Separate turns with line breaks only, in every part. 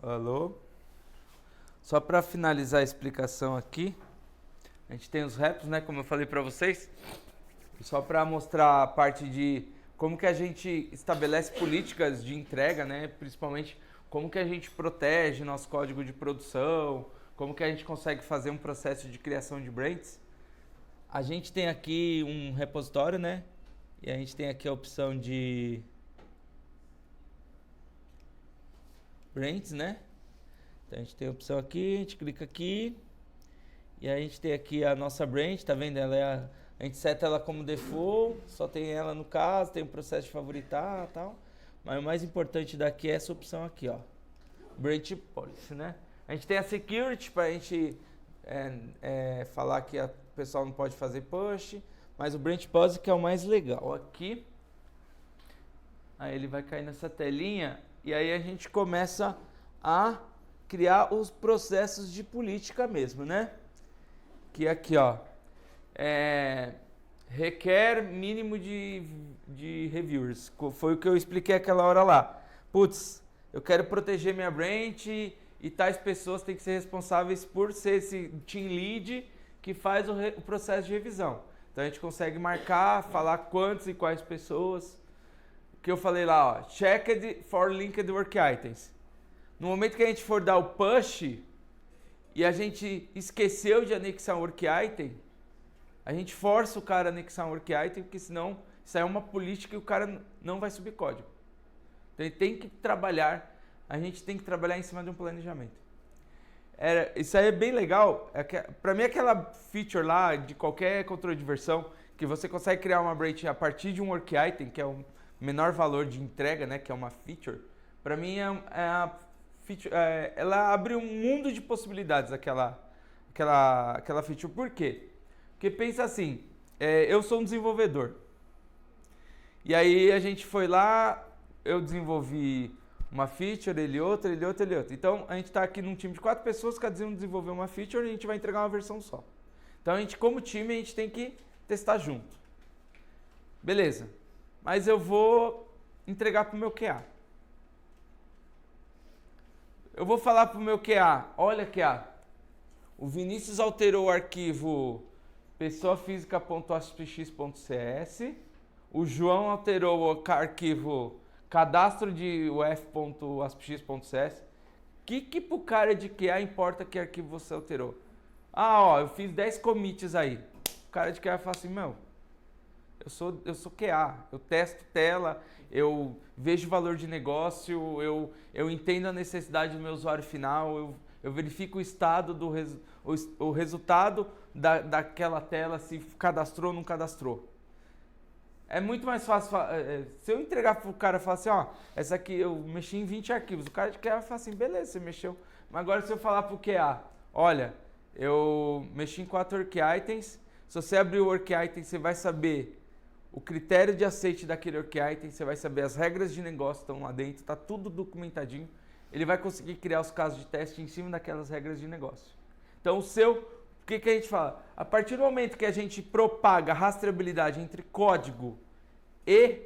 Alô? Só para finalizar a explicação aqui, a gente tem os reps, né, como eu falei para vocês, só para mostrar a parte de como que a gente estabelece políticas de entrega, né, principalmente como que a gente protege nosso código de produção, como que a gente consegue fazer um processo de criação de brands. A gente tem aqui um repositório, né, e a gente tem aqui a opção de brands, né? Então a gente tem a opção aqui, a gente clica aqui e aí a gente tem aqui a nossa brand, tá vendo? A gente seta ela como default, só tem ela no caso, tem o processo de favoritar e tal. Mas o mais importante daqui é essa opção aqui, ó. Brand Policy, né? A gente tem a Security para a gente falar que o pessoal não pode fazer push, mas o Brand Policy que é o mais legal aqui. Aí ele vai cair nessa telinha e aí a gente começa a criar os processos de política mesmo, né? Que aqui, ó, requer mínimo de reviewers. Foi o que eu expliquei aquela hora lá. Putz, eu quero proteger minha brand e tais pessoas têm que ser responsáveis por ser esse team lead que faz o processo de revisão. Então a gente consegue marcar, falar quantos e quais pessoas. Que eu falei lá, ó, checked for linked work items. No momento que a gente for dar o push e a gente esqueceu de anexar um work item, a gente força o cara a anexar um work item, porque senão isso aí é uma política e o cara não vai subir código. Então ele tem que trabalhar, a gente tem que trabalhar em cima de um planejamento. Isso aí é bem legal. Para mim, aquela feature lá de qualquer controle de versão, que você consegue criar uma branch a partir de um work item, que é um menor valor de entrega, né, que é uma feature, para mim ela abre um mundo de possibilidades aquela feature. Por quê? Porque pensa assim, eu sou um desenvolvedor e aí a gente foi lá, eu desenvolvi uma feature, ele outra. Então a gente está aqui num time de 4 pessoas, cada um desenvolveu uma feature e a gente vai entregar uma versão só. Então a gente, como time, a gente tem que testar junto. Beleza. Mas eu vou entregar para o meu QA. Eu vou falar para o meu QA, olha QA, o Vinícius alterou o arquivo pessoafísica.aspx.cs, o João alterou o arquivo cadastro de uf.aspx.cs. Que pro cara de QA importa que arquivo você alterou? Ah, ó, eu fiz 10 commits aí. O cara de QA fala assim, meu, eu sou QA, eu testo tela, eu vejo valor de negócio, eu entendo a necessidade do meu usuário final, eu verifico o estado o resultado daquela tela, se cadastrou ou não cadastrou. É muito mais fácil, se eu entregar para o cara e falar assim, ó, essa aqui eu mexi em 20 arquivos, o cara de QA vai falar assim, beleza, você mexeu. Mas agora se eu falar para o QA, olha, eu mexi em 4 work items, se você abrir o work item, você vai saber o critério de aceite daquele work item, você vai saber as regras de negócio que estão lá dentro, está tudo documentadinho. Ele vai conseguir criar os casos de teste em cima daquelas regras de negócio. Então o que a gente fala? A partir do momento que a gente propaga rastreabilidade entre código e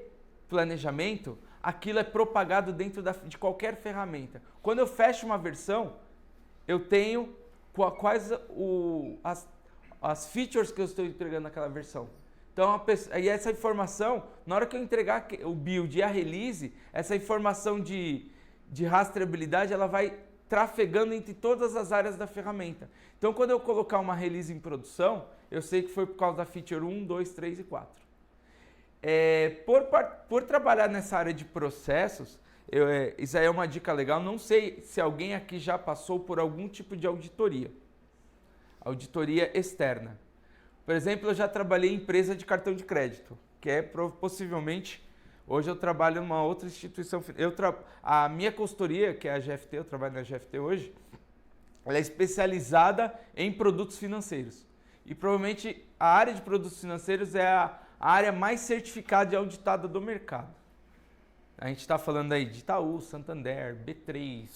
planejamento, aquilo é propagado dentro de qualquer ferramenta. Quando eu fecho uma versão, eu tenho quais as features que eu estou entregando naquela versão. Então, aí essa informação, na hora que eu entregar o build e a release, essa informação de rastreabilidade, ela vai trafegando entre todas as áreas da ferramenta. Então, quando eu colocar uma release em produção, eu sei que foi por causa da feature 1, 2, 3 e 4. Por trabalhar nessa área de processos, isso aí é uma dica legal, não sei se alguém aqui já passou por algum tipo de auditoria externa. Por exemplo, eu já trabalhei em empresa de cartão de crédito, que é possivelmente, hoje eu trabalho numa outra instituição. A minha consultoria, que é a GFT, eu trabalho na GFT hoje, ela é especializada em produtos financeiros. E provavelmente a área de produtos financeiros é a área mais certificada e auditada do mercado. A gente está falando aí de Itaú, Santander, B3,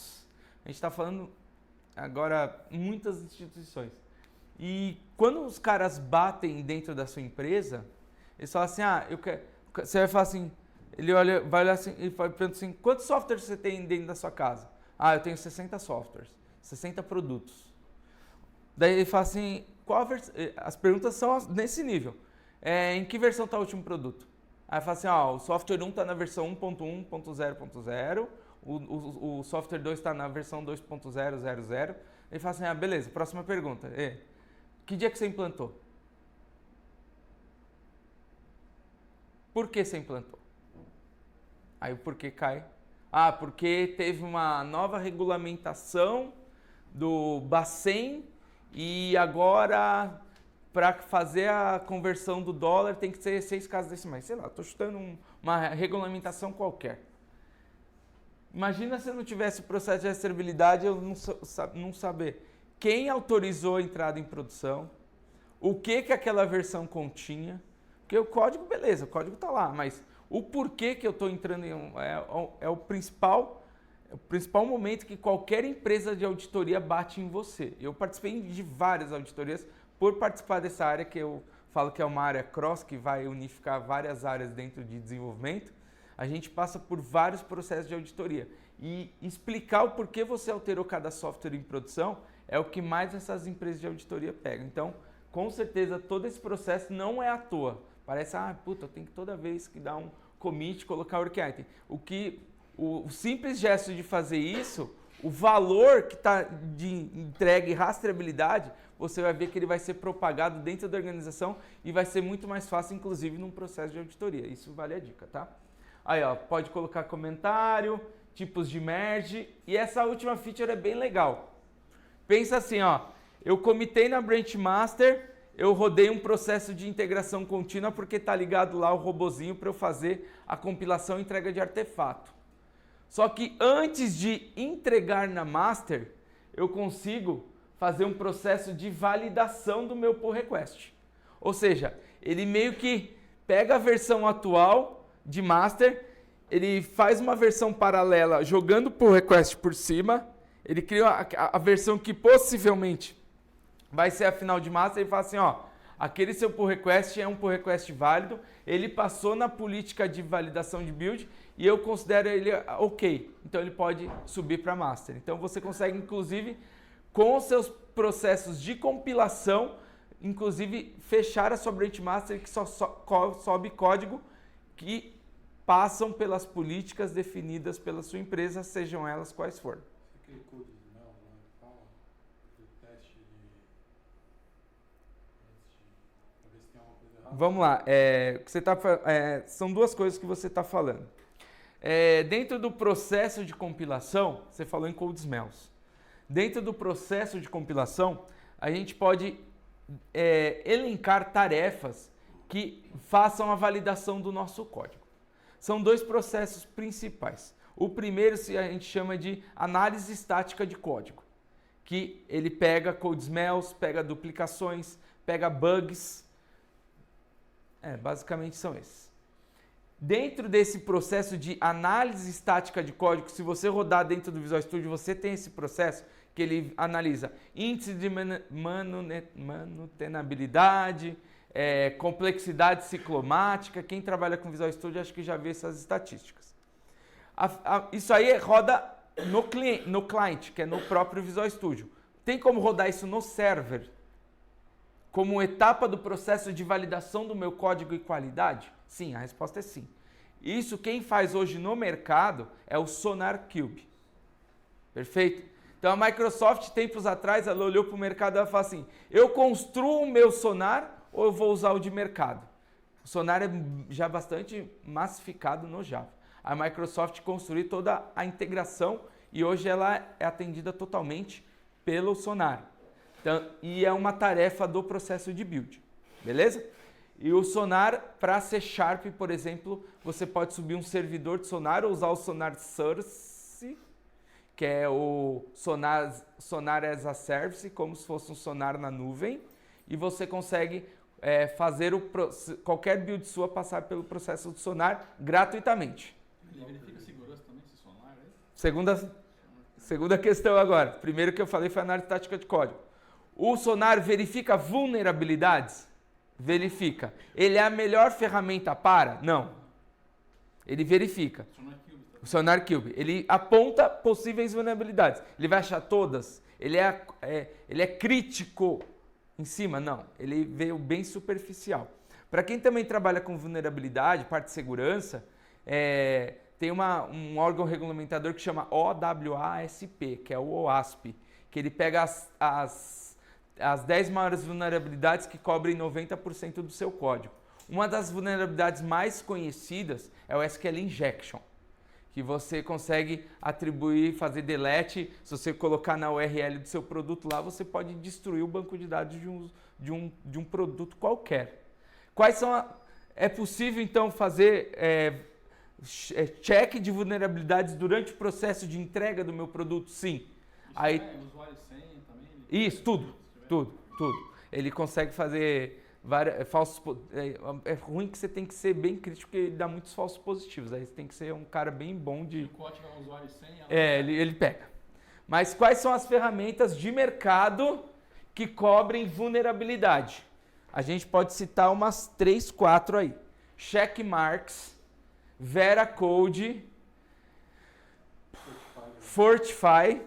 a gente está falando agora muitas instituições. E quando os caras batem dentro da sua empresa, eles falam assim, você vai falar assim, vai olhar assim e pergunta assim, quantos softwares você tem dentro da sua casa? Ah, eu tenho 60 softwares, 60 produtos. Daí ele fala assim, as perguntas são nesse nível. Em que versão está o último produto? Aí fala assim, o software 1 está na versão 1.1.0.0, o software 2 está na versão 2.0.0.0. Ele fala assim, beleza, próxima pergunta. Que dia que você implantou? Por que você implantou? Aí o porquê cai. Porque teve uma nova regulamentação do Bacen e agora para fazer a conversão do dólar tem que ser 6 casas decimais. Sei lá, estou chutando uma regulamentação qualquer. Imagina se eu não tivesse o processo de rastreabilidade, eu não saber quem autorizou a entrada em produção, o que aquela versão continha, porque o código, beleza, o código está lá, mas o porquê que eu estou entrando é o principal momento que qualquer empresa de auditoria bate em você. Eu participei de várias auditorias por participar dessa área que eu falo que é uma área cross, que vai unificar várias áreas dentro de desenvolvimento. A gente passa por vários processos de auditoria. E explicar o porquê você alterou cada software em produção é o que mais essas empresas de auditoria pegam. Então, com certeza, todo esse processo não é à toa. Parece, eu tenho que toda vez que dar um commit, colocar work item. O simples gesto de fazer isso, o valor que está de entrega e rastreabilidade, você vai ver que ele vai ser propagado dentro da organização e vai ser muito mais fácil, inclusive, num processo de auditoria. Isso vale a dica, tá? Aí, pode colocar comentário, tipos de merge, e essa última feature é bem legal. Pensa assim, eu comitei na Branch Master, eu rodei um processo de integração contínua porque está ligado lá o robozinho para eu fazer a compilação e entrega de artefato. Só que antes de entregar na master, eu consigo fazer um processo de validação do meu pull request. Ou seja, ele meio que pega a versão atual de master, ele faz uma versão paralela jogando pull request por cima, ele cria a versão que possivelmente vai ser a final de master e fala assim, aquele seu pull request é um pull request válido, ele passou na política de validação de build e eu considero ele ok. Então ele pode subir para master. Então você consegue, inclusive, com os seus processos de compilação, inclusive fechar a sua branch master que só sobe código que passam pelas políticas definidas pela sua empresa, sejam elas quais forem. Vamos lá, são duas coisas que você está falando. Dentro do processo de compilação, você falou em code smells. Dentro do processo de compilação, a gente pode elencar tarefas que façam a validação do nosso código. São dois processos principais. O primeiro a gente chama de análise estática de código, que ele pega code smells, pega duplicações, pega bugs. Basicamente são esses. Dentro desse processo de análise estática de código, se você rodar dentro do Visual Studio, você tem esse processo que ele analisa índice de manutenabilidade, complexidade ciclomática. Quem trabalha com Visual Studio acho que já vê essas estatísticas. Isso aí roda no client, que é no próprio Visual Studio. Tem como rodar isso no server? Como etapa do processo de validação do meu código e qualidade? Sim, a resposta é sim. Isso quem faz hoje no mercado é o Sonar Cube. Perfeito? Então a Microsoft, tempos atrás, ela olhou para o mercado e ela falou assim, eu construo o meu Sonar ou eu vou usar o de mercado? O Sonar é já bastante massificado no Java. A Microsoft construiu toda a integração e hoje ela é atendida totalmente pelo Sonar. Então, e é uma tarefa do processo de build, beleza? E o Sonar, para C#, por exemplo, você pode subir um servidor de Sonar ou usar o Sonar Source, que é o Sonar as a Service, como se fosse um Sonar na nuvem, e você consegue fazer qualquer build sua passar pelo processo do Sonar gratuitamente.
Ele verifica segurança também, esse Sonar aí?
Segunda questão agora. Primeiro que eu falei foi análise estática de código. O Sonar verifica vulnerabilidades? Verifica. Ele é a melhor ferramenta para? Não. Ele verifica.
Sonar Cube
O Sonar Cube, ele aponta possíveis vulnerabilidades. Ele vai achar todas? Ele é crítico em cima? Não, ele veio bem superficial. Para quem também trabalha com vulnerabilidade, parte de segurança, tem um órgão regulamentador que chama OWASP, que é o OASP, que ele pega as 10 maiores vulnerabilidades que cobrem 90% do seu código. Uma das vulnerabilidades mais conhecidas é o SQL Injection, que você consegue atribuir, fazer delete. Se você colocar na URL do seu produto lá, você pode destruir o banco de dados de um produto qualquer. É possível, então, fazer check de vulnerabilidades durante o processo de entrega do meu produto? Sim. Aí,
usuário e senha também?
Isso, tudo. Ele consegue fazer falsos. É ruim que você tem que ser bem crítico, porque ele dá muitos falsos positivos. Aí você tem que ser um cara bem bom de.
O código é um usuário e senha?
Ele pega. Mas quais são as ferramentas de mercado que cobrem vulnerabilidade? A gente pode citar umas 3, 4 aí. Checkmarx, Veracode, Fortify,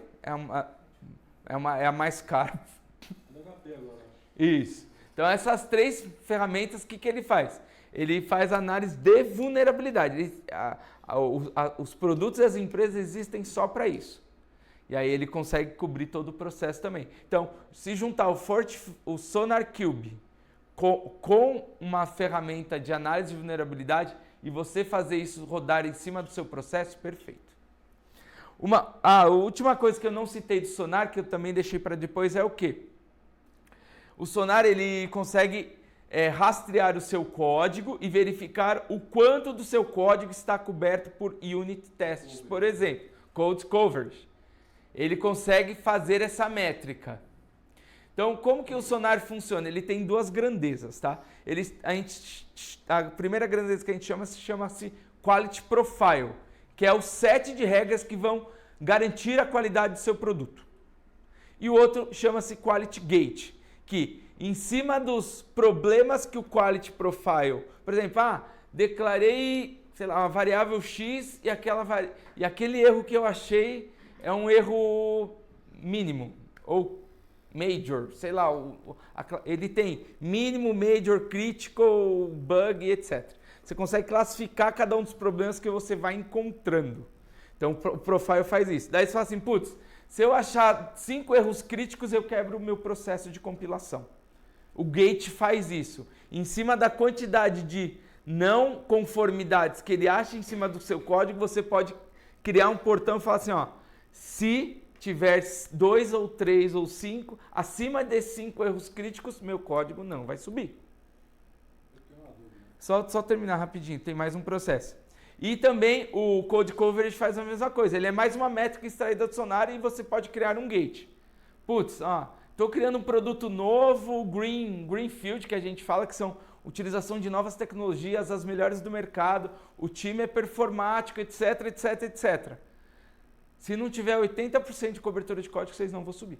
é a mais cara. Isso. Então essas 3 ferramentas, o que ele faz? Ele faz análise de vulnerabilidade. Os produtos e as empresas existem só para isso. E aí ele consegue cobrir todo o processo também. Então, se juntar o Sonar Cube com uma ferramenta de análise de vulnerabilidade e você fazer isso rodar em cima do seu processo, perfeito. A última coisa que eu não citei do Sonar, que eu também deixei para depois, é o quê? O Sonar, ele consegue rastrear o seu código e verificar o quanto do seu código está coberto por unit tests. Por exemplo, code coverage. Ele consegue fazer essa métrica. Então, como que o Sonar funciona? Ele tem 2 grandezas, tá? A primeira grandeza que a gente chama-se Quality Profile, que é o set de regras que vão garantir a qualidade do seu produto. E o outro chama-se Quality Gate, que em cima dos problemas que o Quality Profile, por exemplo, declarei, sei lá, uma variável X e aquele erro que eu achei é um erro mínimo ou major, sei lá, ele tem mínimo, major, critical, bug, etc. Você consegue classificar cada um dos problemas que você vai encontrando. Então o Profile faz isso. Daí você fala assim, putz, se eu achar 5 erros críticos, eu quebro o meu processo de compilação. O Gate faz isso. Em cima da quantidade de não conformidades que ele acha em cima do seu código, você pode criar um portão e falar assim, se tiver 2 ou 3 ou 5, acima desses 5 erros críticos, meu código não vai subir. Só terminar rapidinho, tem mais um processo. E também o Code Coverage faz a mesma coisa. Ele é mais uma métrica extraída do Sonar e você pode criar um gate. Putz, estou criando um produto novo, Greenfield, que a gente fala que são utilização de novas tecnologias, as melhores do mercado, o time é performático, etc, etc, etc. Se não tiver 80% de cobertura de código, vocês não vão subir.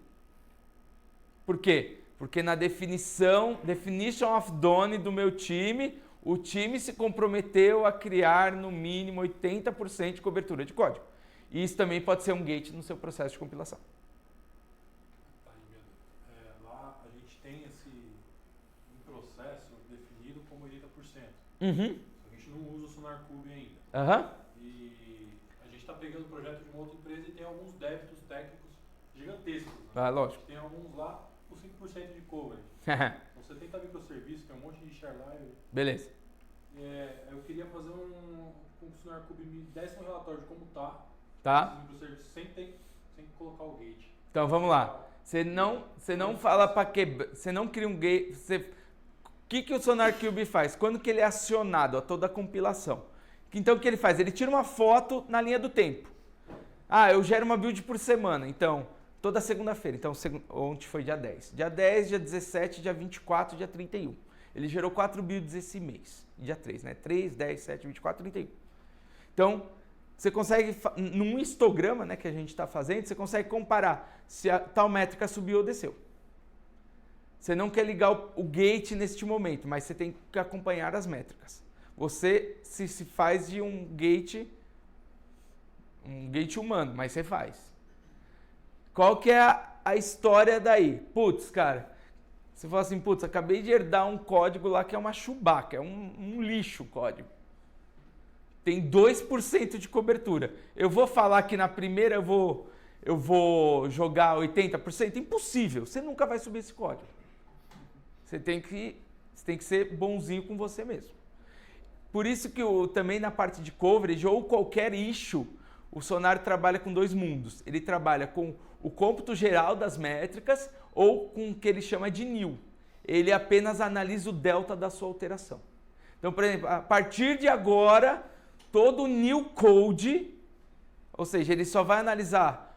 Por quê? Porque na definition of done do meu time, o time se comprometeu a criar no mínimo 80% de cobertura de código. E isso também pode ser um gate no seu processo de compilação.
Lá a gente tem um processo definido como 80%.
Uhum.
A gente não usa o Sonar Cube ainda.
Uhum.
E a gente está pegando o projeto de uma outra empresa e tem alguns débitos técnicos gigantescos. Né?
Lógico.
Tem alguns lá com 5% de coverage. Então você tem microserviço, tem um monte de share library.
Beleza.
Eu queria fazer com que o Sonar Cube me desse um relatório de como está.
Tá.
Sem colocar o gate.
Então vamos lá. Você não fala para quebrar, você não cria um gate. O que o Sonar Cube faz? Quando que ele é acionado a toda a compilação? Então o que ele faz? Ele tira uma foto na linha do tempo. Eu gero uma build por semana. Então, toda segunda-feira. Então, ontem foi dia 10. Dia 10, dia 17, dia 24, dia 31. Ele gerou 4 builds esse mês. Dia 3, né? 3, 10, 7, 24, 31. Então, você consegue, num histograma, né, que a gente está fazendo, você consegue comparar se a tal métrica subiu ou desceu. Você não quer ligar o gate neste momento, mas você tem que acompanhar as métricas. Você se faz de um gate um gate humano, mas você faz. Qual que é a história daí? Putz, cara, você fala assim, putz, acabei de herdar um código lá que é uma chubaca, é um lixo o código. Tem 2% de cobertura. Eu vou falar que na primeira eu vou jogar 80%? Impossível, você nunca vai subir esse código. Você tem que ser bonzinho com você mesmo. Por isso que também na parte de coverage ou qualquer issue, o Sonar trabalha com dois mundos. Ele trabalha com o cômputo geral das métricas ou com o que ele chama de new. Ele apenas analisa o delta da sua alteração. Então, por exemplo, a partir de agora, todo new code, ou seja, ele só vai analisar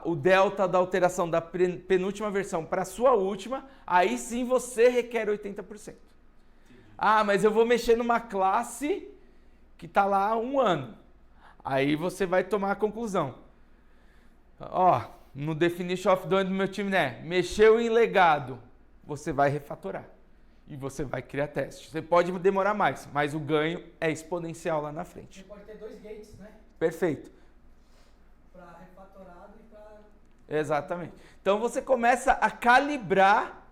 o delta da alteração da penúltima versão para a sua última, aí sim você requer 80%. Ah, mas eu vou mexer numa classe que está lá há 1 ano. Aí você vai tomar a conclusão. Ó, no definition of done do meu time, né? Mexeu em legado, você vai refatorar. E você vai criar teste. Você pode demorar mais, mas o ganho é exponencial lá na frente.
Você pode ter 2 gates, né?
Perfeito.
Para refatorado e para...
Exatamente. Então você começa a calibrar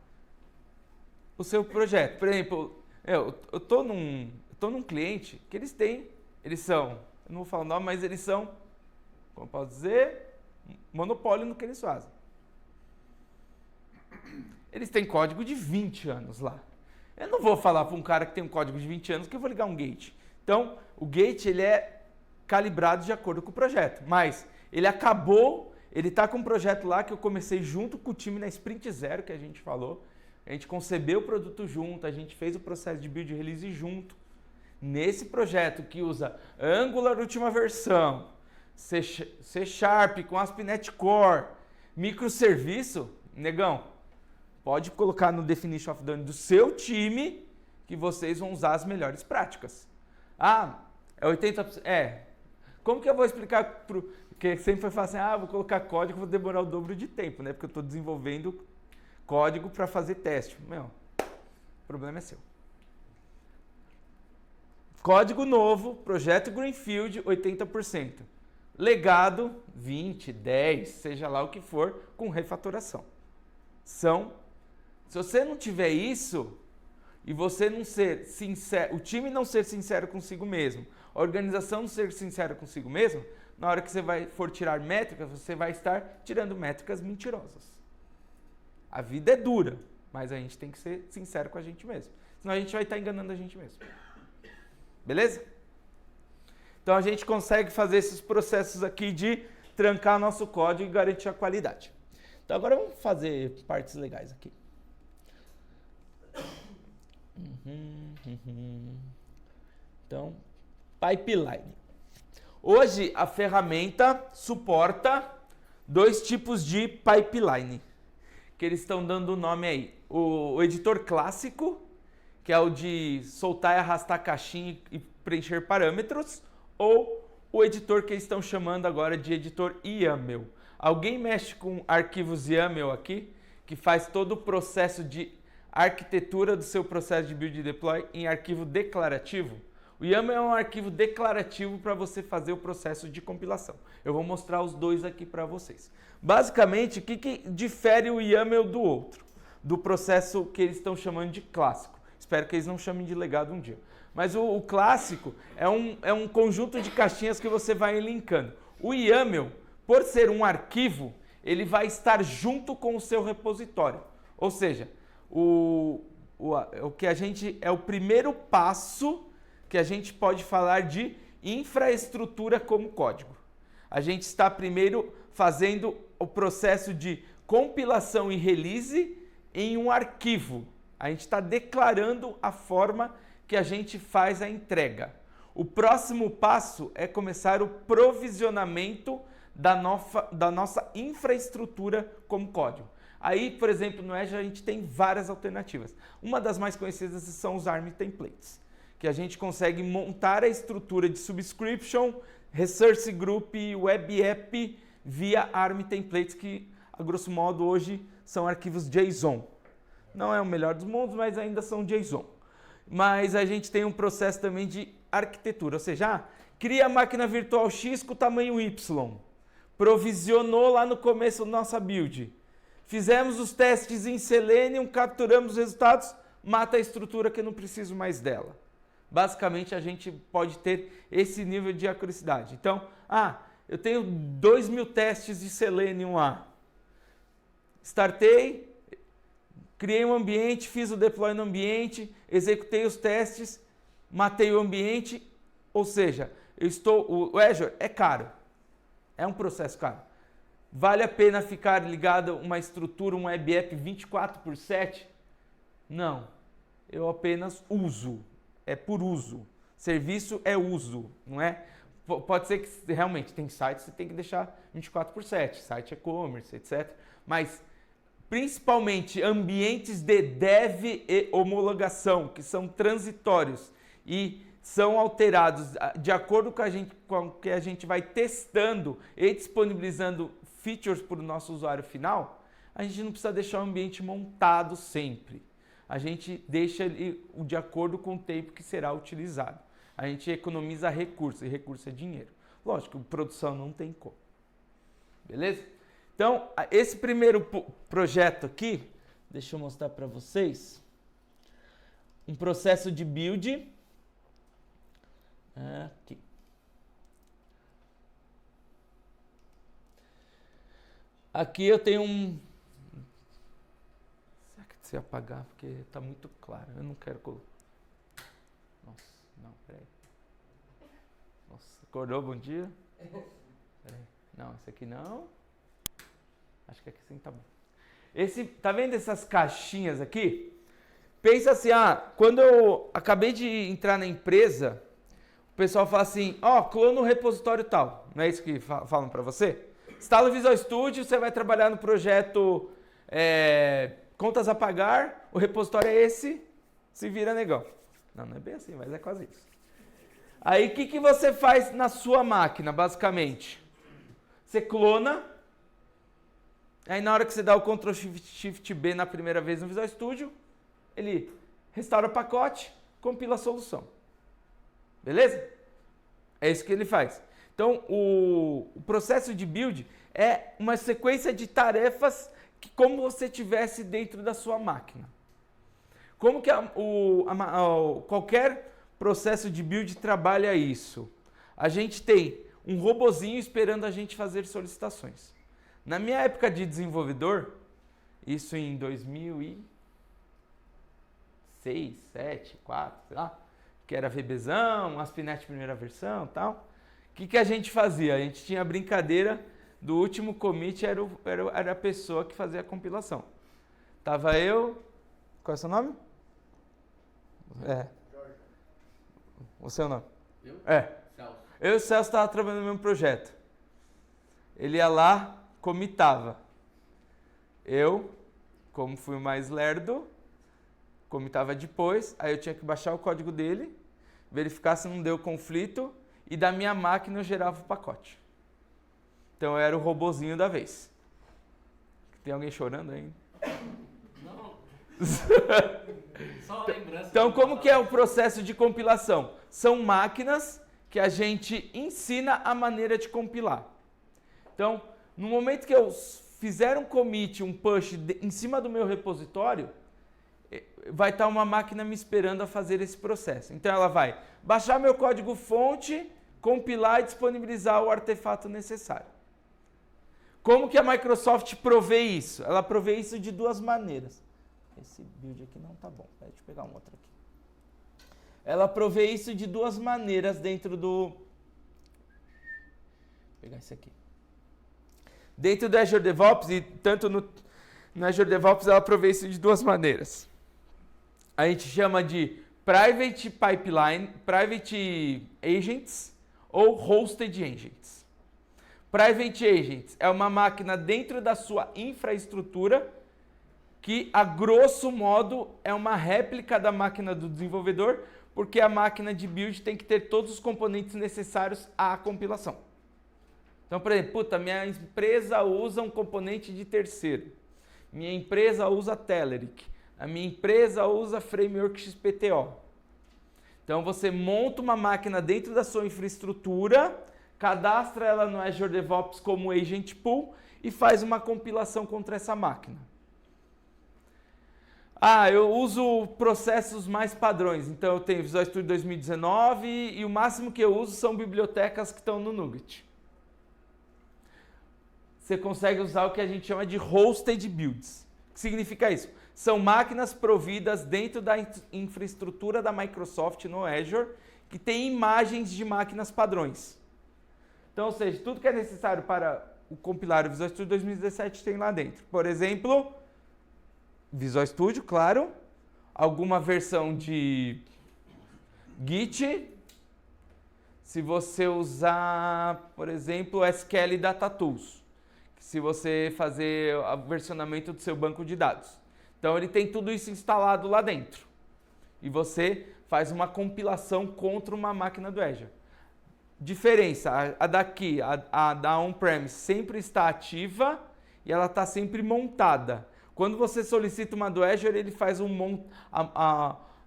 o seu projeto. Por exemplo, eu tô num cliente que eles são, eu não vou falar o nome, mas eles são, como eu posso dizer, monopólio no que eles fazem. Eles têm código de 20 anos lá. Eu não vou falar para um cara que tem um código de 20 anos que eu vou ligar um gate. Então, o gate ele é calibrado de acordo com o projeto, mas ele está com um projeto lá que eu comecei junto com o time na Sprint 0, que a gente falou. A gente concebeu o produto junto, a gente fez o processo de build e release junto. Nesse projeto que usa Angular última versão, C Sharp com ASP.NET Core, microserviço, negão, pode colocar no definition of done do seu time que vocês vão usar as melhores práticas. Ah, é 80%. Como que eu vou explicar porque sempre foi falar assim, vou colocar código, vou demorar o dobro de tempo, né? Porque eu estou desenvolvendo código para fazer teste. Meu, o problema é seu. Código novo, projeto Greenfield, 80%. Legado, 20, 10, seja lá o que for, com refatoração. Se você não tiver isso, e você não ser sincero, o time não ser sincero consigo mesmo, a organização não ser sincera consigo mesmo, na hora que você for tirar métricas, você vai estar tirando métricas mentirosas. A vida é dura, mas a gente tem que ser sincero com a gente mesmo. Senão a gente vai estar enganando a gente mesmo. Beleza? Então a gente consegue fazer esses processos aqui de trancar nosso código e garantir a qualidade. Então agora vamos fazer partes legais aqui. Então, pipeline. Hoje a ferramenta suporta 2 tipos de pipeline, que eles estão dando o nome aí. O editor clássico, que é o de soltar e arrastar caixinha e preencher parâmetros, ou o editor que eles estão chamando agora de editor YAML. Alguém mexe com arquivos YAML aqui, que faz todo o processo de arquitetura do seu processo de build e deploy em arquivo declarativo? O YAML é um arquivo declarativo para você fazer o processo de compilação. Eu vou mostrar os dois aqui para vocês. Basicamente, o que difere o YAML do outro? Do processo que eles estão chamando de clássico. Espero que eles não chamem de legado um dia. Mas o clássico é um conjunto de caixinhas que você vai linkando. O YAML, por ser um arquivo, ele vai estar junto com o seu repositório. Ou seja, o que a gente é o primeiro passo que a gente pode falar de infraestrutura como código. A gente está primeiro fazendo o processo de compilação e release em um arquivo. A gente está declarando a forma que a gente faz a entrega. O próximo passo é começar o provisionamento da nossa infraestrutura como código. Aí, por exemplo, no Azure a gente tem várias alternativas. Uma das mais conhecidas são os ARM templates, que a gente consegue montar a estrutura de subscription, resource group e web app via ARM templates, que a grosso modo hoje são arquivos JSON. Não é o melhor dos mundos, mas ainda são JSON. Mas a gente tem um processo também de arquitetura, ou seja, cria a máquina virtual X com tamanho Y. Provisionou lá no começo da nossa build. Fizemos os testes em Selenium, capturamos os resultados, mata a estrutura que eu não preciso mais dela. Basicamente, a gente pode ter esse nível de acuracidade. Então, eu tenho 2.000 testes de Selenium lá. Startei, criei um ambiente, fiz o deploy no ambiente, executei os testes, matei o ambiente, ou seja, o Azure é caro, é um processo caro. Vale a pena ficar ligado a uma estrutura, um web app 24/7? Não, eu apenas uso, é por uso. Serviço é uso, não é? Pode ser que realmente tem sites que você tem que deixar 24/7, site e-commerce, etc. Mas principalmente ambientes de dev e homologação, que são transitórios e são alterados de acordo com o que a gente vai testando e disponibilizando features para o nosso usuário final, a gente não precisa deixar o ambiente montado sempre. A gente deixa ele de acordo com o tempo que será utilizado. A gente economiza recursos, e recurso é dinheiro. Lógico, produção não tem como. Beleza? Então, esse primeiro projeto aqui, deixa eu mostrar para vocês. Um processo de build. Aqui. Aqui eu tenho um... Será que você apagar? Porque está muito claro. Eu não quero colocar. Nossa, não, peraí. Nossa, acordou, bom dia? Peraí. Não, esse aqui não. Acho que aqui sim tá bom. Tá vendo essas caixinhas aqui? Pensa assim, quando eu acabei de entrar na empresa, o pessoal fala assim, clona o repositório tal. Não é isso que falam para você? Instala o Visual Studio, você vai trabalhar no projeto contas a pagar, o repositório é esse, se vira negão. Não é bem assim, mas é quase isso. Aí o que você faz na sua máquina, basicamente? Você clona, aí na hora que você dá o Ctrl Shift B na primeira vez no Visual Studio, ele restaura o pacote, compila a solução. Beleza? É isso que ele faz. Então, o processo de build é uma sequência de tarefas que como você tivesse dentro da sua máquina. Como que qualquer processo de build trabalha isso? A gente tem um robozinho esperando a gente fazer solicitações. Na minha época de desenvolvedor, isso em 2006, 2007, 2004, sei lá, que era VBzão, ASP.NET primeira versão e tal. O que a gente fazia? A gente tinha a brincadeira do último commit, era a pessoa que fazia a compilação. Tava eu... Qual é o seu nome? Jorge. O seu nome?
Eu?
Celso. Eu e o Celso estavam trabalhando no mesmo projeto. Ele ia lá, comitava. Eu, como fui o mais lerdo, comitava depois, aí eu tinha que baixar o código dele, verificar se não deu conflito, e da minha máquina eu gerava o pacote. Então eu era o robozinho da vez. Tem alguém chorando aí?
Não. Só uma lembrança.
Então como que é o processo de compilação? São máquinas que a gente ensina a maneira de compilar. Então, no momento que eu fizer um commit, um push em cima do meu repositório, vai estar uma máquina me esperando a fazer esse processo. Então ela vai baixar meu código fonte, compilar e disponibilizar o artefato necessário. Como que a Microsoft provê isso? Ela provê isso de duas maneiras. Esse build aqui não tá bom. Deixa eu pegar um outro aqui. Ela provê isso de duas maneiras dentro do... Vou pegar esse aqui. Dentro do Azure DevOps e tanto no Azure DevOps ela provê isso de duas maneiras. A gente chama de Private Pipeline, Private Agents ou Hosted Agents. Private Agents é uma máquina dentro da sua infraestrutura que, a grosso modo, é uma réplica da máquina do desenvolvedor, porque a máquina de build tem que ter todos os componentes necessários à compilação. Então, por exemplo, minha empresa usa um componente de terceiro. Minha empresa usa Telerik. A minha empresa usa Framework XPTO. Então você monta uma máquina dentro da sua infraestrutura, cadastra ela no Azure DevOps como agent pool e faz uma compilação contra essa máquina. Eu uso processos mais padrões, então eu tenho Visual Studio 2019 e o máximo que eu uso são bibliotecas que estão no NuGet. Você consegue usar o que a gente chama de hosted builds. O que significa isso? São máquinas providas dentro da infraestrutura da Microsoft no Azure que tem imagens de máquinas padrões. Então, ou seja, tudo que é necessário para o compilar o Visual Studio 2017 tem lá dentro. Por exemplo, Visual Studio, claro, alguma versão de Git, se você usar, por exemplo, SQL Data Tools, se você fazer o versionamento do seu banco de dados. Então ele tem tudo isso instalado lá dentro. E você faz uma compilação contra uma máquina do Azure. Diferença, a daqui, a da on-premise sempre está ativa e ela está sempre montada. Quando você solicita uma do Azure, ele faz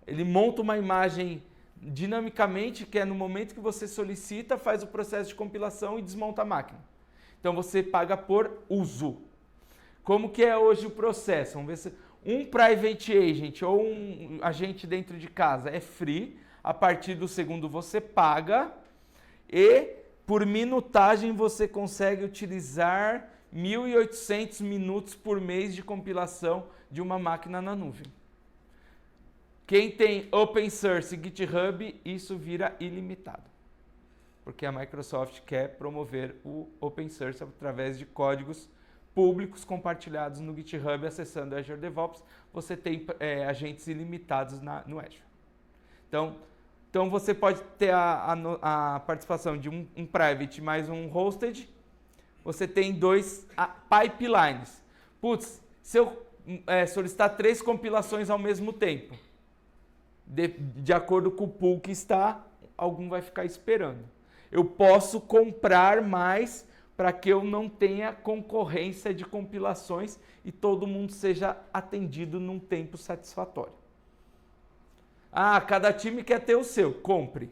ele monta uma imagem dinamicamente, que é no momento que você solicita, faz o processo de compilação e desmonta a máquina. Então você paga por uso. Como que é hoje o processo? Vamos ver se um private agent ou um agente dentro de casa é free, a partir do segundo você paga e por minutagem você consegue utilizar 1.800 minutos por mês de compilação de uma máquina na nuvem. Quem tem open source e GitHub, isso vira ilimitado. Porque a Microsoft quer promover o open source através de códigos públicos compartilhados no GitHub, acessando o Azure DevOps, você tem agentes ilimitados no Azure. Então você pode ter a participação de um private mais um hosted. Você tem 2 pipelines. Putz, se eu solicitar 3 compilações ao mesmo tempo, de acordo com o pool que está, algum vai ficar esperando. Eu posso comprar mais para que eu não tenha concorrência de compilações e todo mundo seja atendido num tempo satisfatório. Cada time quer ter o seu, compre.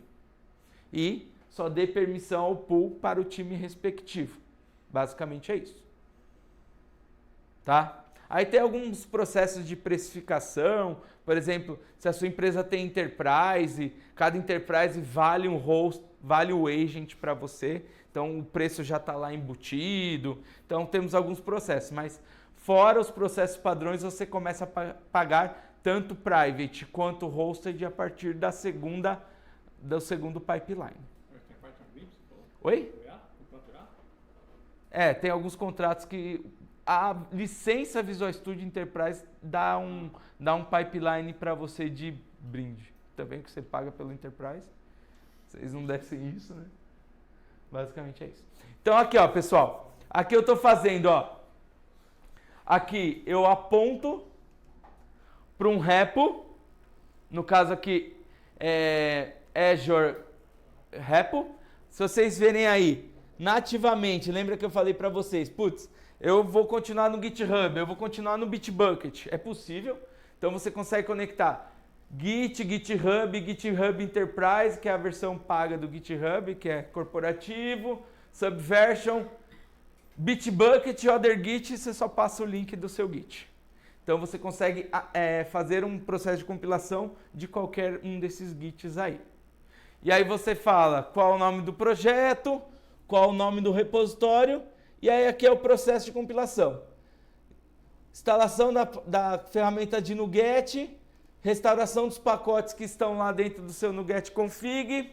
E só dê permissão ao pool para o time respectivo. Basicamente é isso. Tá? Aí tem alguns processos de precificação, por exemplo, se a sua empresa tem enterprise, cada enterprise vale um host, vale o agent para você, então o preço já está lá embutido. Então temos alguns processos, mas fora os processos padrões, você começa a pagar tanto private quanto hosted a partir do segundo pipeline.
Tem parte de VIPs?
Oi?
Contrato
Tem alguns contratos que a licença Visual Studio Enterprise dá um pipeline para você de brinde. Também que você paga pelo Enterprise. Vocês não descem isso, né? Basicamente é isso. Então aqui, ó, pessoal. Aqui eu estou fazendo, ó. Aqui eu aponto para um repo. No caso aqui é Azure Repo. Se vocês verem aí, nativamente, lembra que eu falei para vocês, putz, eu vou continuar no GitHub, eu vou continuar no Bitbucket. É possível. Então você consegue conectar Git, GitHub, GitHub Enterprise, que é a versão paga do GitHub, que é corporativo, Subversion, Bitbucket, Other Git, você só passa o link do seu Git. Então você consegue fazer um processo de compilação de qualquer um desses Gits aí. E aí você fala qual o nome do projeto, qual o nome do repositório, e aí aqui é o processo de compilação. Instalação da ferramenta de NuGet, restauração dos pacotes que estão lá dentro do seu NuGet config,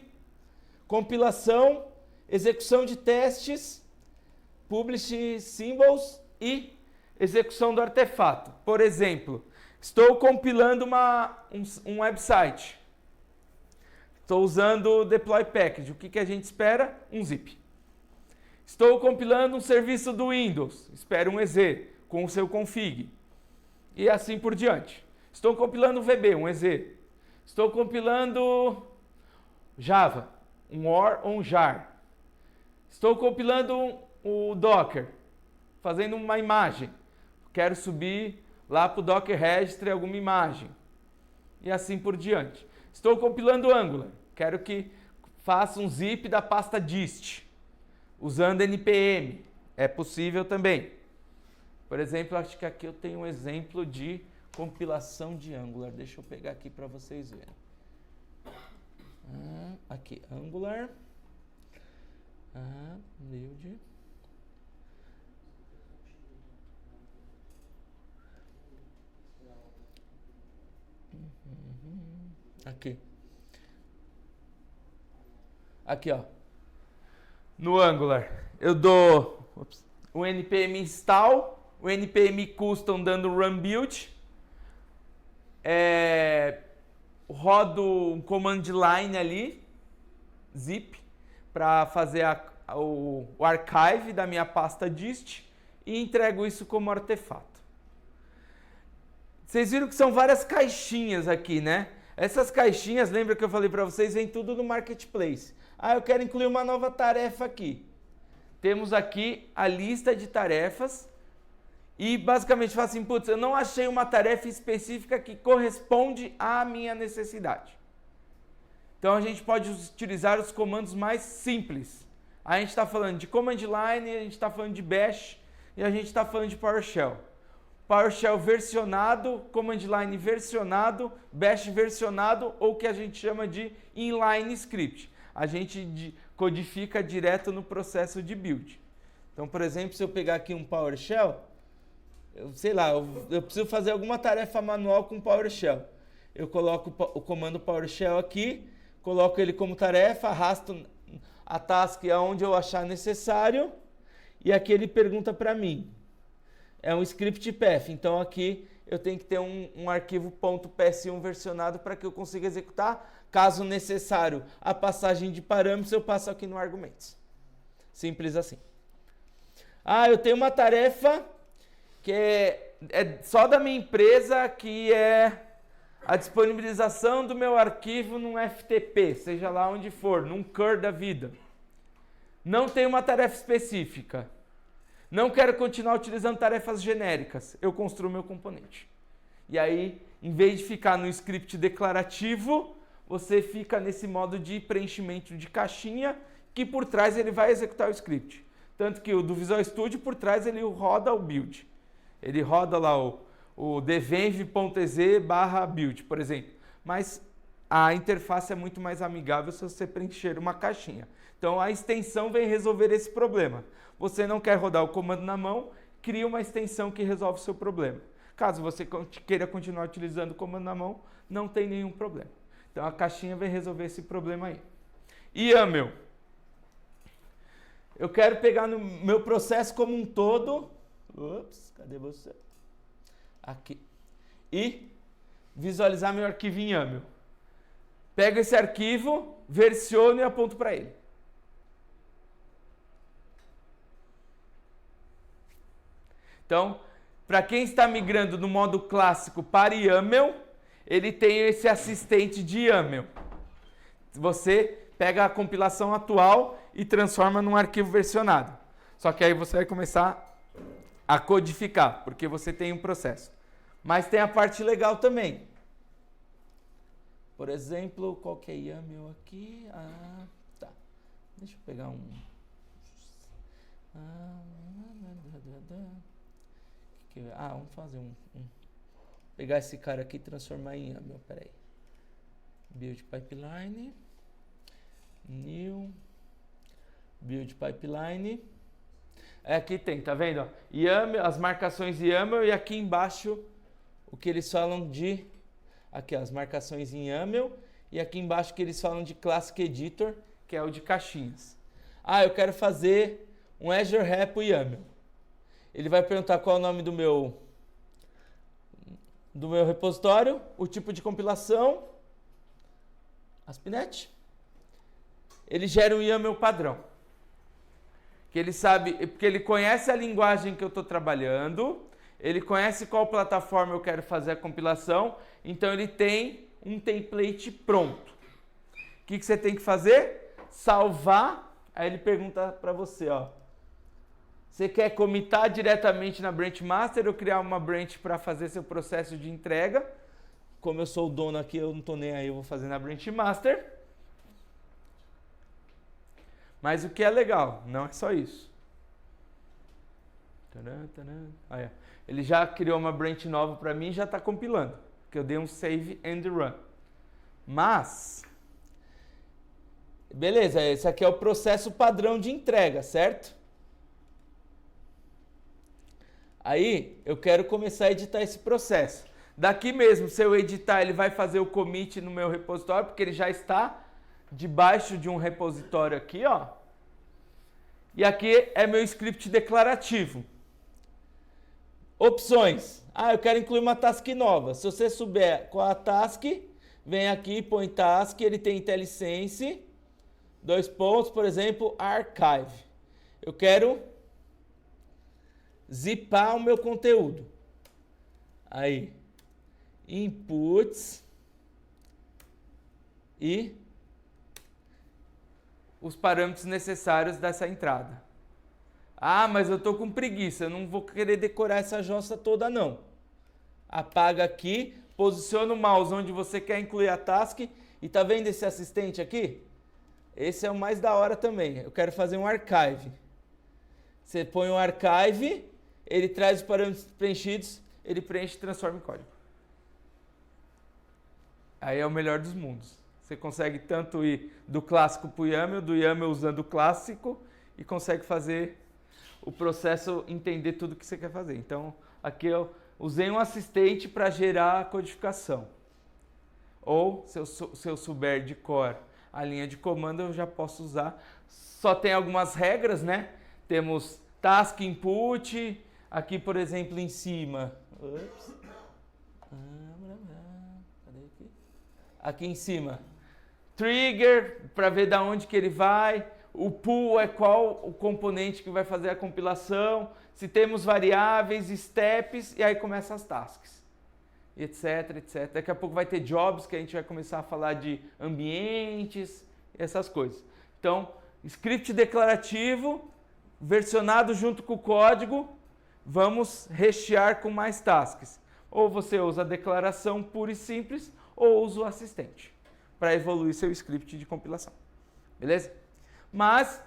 compilação, execução de testes, publish symbols e execução do artefato. Por exemplo, estou compilando um website. Estou usando o deploy package. O que a gente espera? Um zip. Estou compilando um serviço do Windows. Espero um exe com o seu config. E assim por diante. Estou compilando um VB, um exe. Estou compilando Java, um OR ou um jar. Estou compilando o Docker, fazendo uma imagem. Quero subir lá para o Docker Registry alguma imagem. E assim por diante. Estou compilando Angular. Quero que faça um zip da pasta dist, usando npm. É possível também. Por exemplo, acho que aqui eu tenho um exemplo de compilação de Angular. Deixa eu pegar aqui para vocês verem. Aqui, Angular. Build. Aqui. Aqui, ó. No Angular, eu dou o npm install, o npm custom dando run build. Rodo um command line ali, zip, para fazer o archive da minha pasta dist e entrego isso como artefato. Vocês viram que são várias caixinhas aqui, né? Essas caixinhas, lembra que eu falei para vocês, vem tudo no Marketplace. Eu quero incluir uma nova tarefa aqui. Temos aqui a lista de tarefas e basicamente fala assim, putz, eu não achei uma tarefa específica que corresponde à minha necessidade. Então a gente pode utilizar os comandos mais simples. A gente está falando de command line, a gente está falando de bash e a gente está falando de PowerShell. PowerShell versionado, command line versionado, bash versionado ou que a gente chama de inline script. A gente codifica direto no processo de build. Então, por exemplo, se eu pegar aqui um PowerShell, eu preciso fazer alguma tarefa manual com PowerShell. Eu coloco o comando PowerShell aqui, coloco ele como tarefa, arrasto a task aonde eu achar necessário e aqui ele pergunta para mim. É um script path, então aqui eu tenho que ter um arquivo .ps1 versionado para que eu consiga executar. Caso necessário, a passagem de parâmetros eu passo aqui no argumentos. Simples assim. Eu tenho uma tarefa que é só da minha empresa, que é a disponibilização do meu arquivo num FTP, seja lá onde for, num cur da vida. Não tem uma tarefa específica. Não quero continuar utilizando tarefas genéricas. Eu construo meu componente. E aí, em vez de ficar no script declarativo, você fica nesse modo de preenchimento de caixinha, que por trás ele vai executar o script. Tanto que o do Visual Studio, por trás, ele roda o build. Ele roda lá o devenv.ez/build, por exemplo. Mas a interface é muito mais amigável se você preencher uma caixinha. Então, a extensão vem resolver esse problema. Você não quer rodar o comando na mão, cria uma extensão que resolve o seu problema. Caso você queira continuar utilizando o comando na mão, não tem nenhum problema. Então, a caixinha vem resolver esse problema aí. YAML. Eu quero pegar no meu processo como um todo. Cadê você? Aqui. E visualizar meu arquivo em YAML. Pego esse arquivo, versiono e aponto para ele. Então, para quem está migrando do modo clássico para YAML, ele tem esse assistente de YAML. Você pega a compilação atual e transforma num arquivo versionado. Só que aí você vai começar a codificar, porque você tem um processo. Mas tem a parte legal também. Por exemplo, qual que é YAML aqui? Tá. Deixa eu pegar um... vamos fazer pegar esse cara aqui e transformar em YAML. Peraí. Build pipeline. New. Build pipeline. Aqui tem, tá vendo? YAML, as marcações YAML e aqui embaixo o que eles falam de... Aqui, as marcações em YAML e aqui embaixo que eles falam de Classic Editor, que é o de caixinhas. Eu quero fazer um Azure Repo YAML. Ele vai perguntar qual é o nome do meu repositório, o tipo de compilação, ASP.NET. Ele gera um YAML padrão. Que ele sabe, porque ele conhece a linguagem que eu estou trabalhando, ele conhece qual plataforma eu quero fazer a compilação, então ele tem um template pronto. O que você tem que fazer? Salvar, aí ele pergunta para você, você quer commitar diretamente na branch master ou criar uma branch para fazer seu processo de entrega? como eu sou o dono aqui, eu não tô nem aí, eu vou fazer na branch master. Mas o que é legal, não é só isso. Tadã, tadã. Aí, ó. Ele já criou uma branch nova para mim e já está compilando, que eu dei um save and run. Mas, beleza, esse aqui é o processo padrão de entrega, certo? Aí, eu quero começar a editar esse processo. Daqui mesmo, se eu editar, ele vai fazer o commit no meu repositório, porque ele já está debaixo de um repositório aqui, ó. E aqui é meu script declarativo. Opções. Ah, eu quero incluir uma task nova. Se você souber qual a task, vem aqui, põe task, ele tem IntelliSense, 2 pontos, por exemplo, archive. Eu quero zipar o meu conteúdo. Aí, inputs e os parâmetros necessários dessa entrada. Ah, mas eu tô com preguiça, eu não vou querer decorar essa jossa toda não. Apaga aqui, posiciona o mouse onde você quer incluir a task e tá vendo esse assistente aqui? Esse é o mais da hora também. Eu quero fazer um archive. Você põe um archive, ele traz os parâmetros preenchidos, ele preenche e transforma em código. Aí é o melhor dos mundos. Você consegue tanto ir do clássico para o YAML, do YAML usando o clássico e consegue fazer o processo entender tudo que você quer fazer. Então, aqui eu usei um assistente para gerar a codificação. Ou, se eu souber de cor a linha de comando, eu já posso usar. Só tem algumas regras, né? Temos task input, aqui, por exemplo, em cima. Ups. Cadê aqui? Aqui em cima. Trigger, para ver da onde que ele vai. O pool é qual o componente que vai fazer a compilação. Se temos variáveis, steps, e aí começam as tasks. Etc, etc. Daqui a pouco vai ter jobs, que a gente vai começar a falar de ambientes, essas coisas. Então, script declarativo, versionado junto com o código, vamos rechear com mais tasks. Ou você usa a declaração pura e simples, ou usa o assistente, para evoluir seu script de compilação. Beleza? Mas,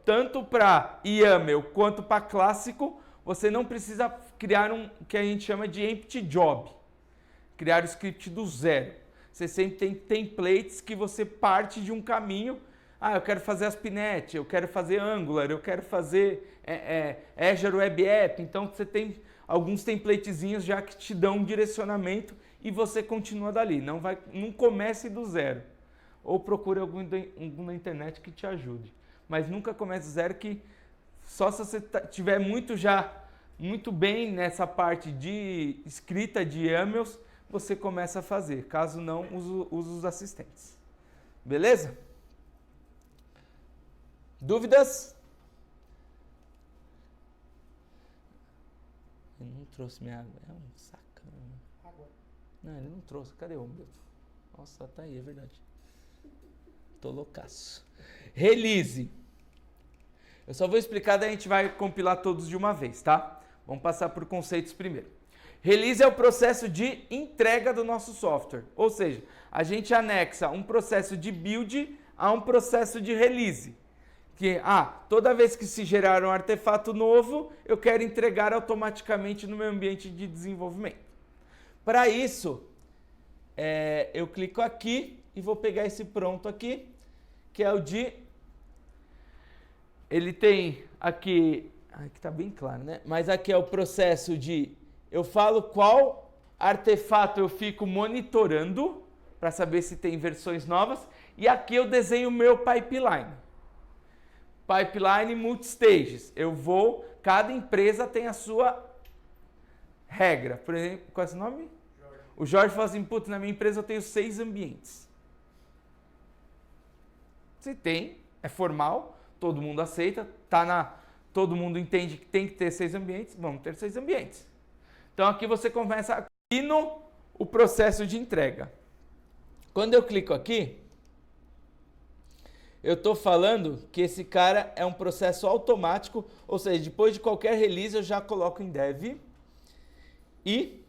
tanto para YAML quanto para clássico, você não precisa criar um que a gente chama de empty job. Criar o script do zero. Você sempre tem templates que você parte de um caminho. Ah, eu quero fazer ASP.NET, eu quero fazer Angular, eu quero fazer Azure Web App. Então, você tem alguns templatezinhos já que te dão um direcionamento e você continua dali. Não comece do zero. Ou procure algum na internet que te ajude. Mas nunca comece do zero, que só se você tiver muito bem nessa parte de escrita de YAMLs, você começa a fazer. Caso não, use os assistentes. Beleza? Dúvidas? Ele não trouxe minha água. É um sacana.
Água.
Não, ele não trouxe. Cadê o meu? Nossa, tá aí, é verdade. Tô loucaço. Release. Eu só vou explicar, daí a gente vai compilar todos de uma vez, tá? Vamos passar por conceitos primeiro. Release é o processo de entrega do nosso software. Ou seja, a gente anexa um processo de build a um processo de release. Que, toda vez que se gerar um artefato novo, eu quero entregar automaticamente no meu ambiente de desenvolvimento. Para isso, eu clico aqui e vou pegar esse pronto aqui, que é o de... Ele tem aqui... Aqui está bem claro, né? Mas aqui é o processo de... Eu falo qual artefato eu fico monitorando, para saber se tem versões novas. E aqui eu desenho o meu pipeline. Pipeline multistages. Cada empresa tem a sua regra. Por exemplo, qual é esse nome? Jorge. O Jorge fala assim, putz, na minha empresa eu tenho 6 ambientes. Se tem, é formal, todo mundo aceita, todo mundo entende que tem que ter 6 ambientes, vamos ter 6 ambientes. Então aqui você começa aqui o processo de entrega. Quando eu clico aqui, eu estou falando que esse cara é um processo automático, ou seja, depois de qualquer release eu já coloco em dev. E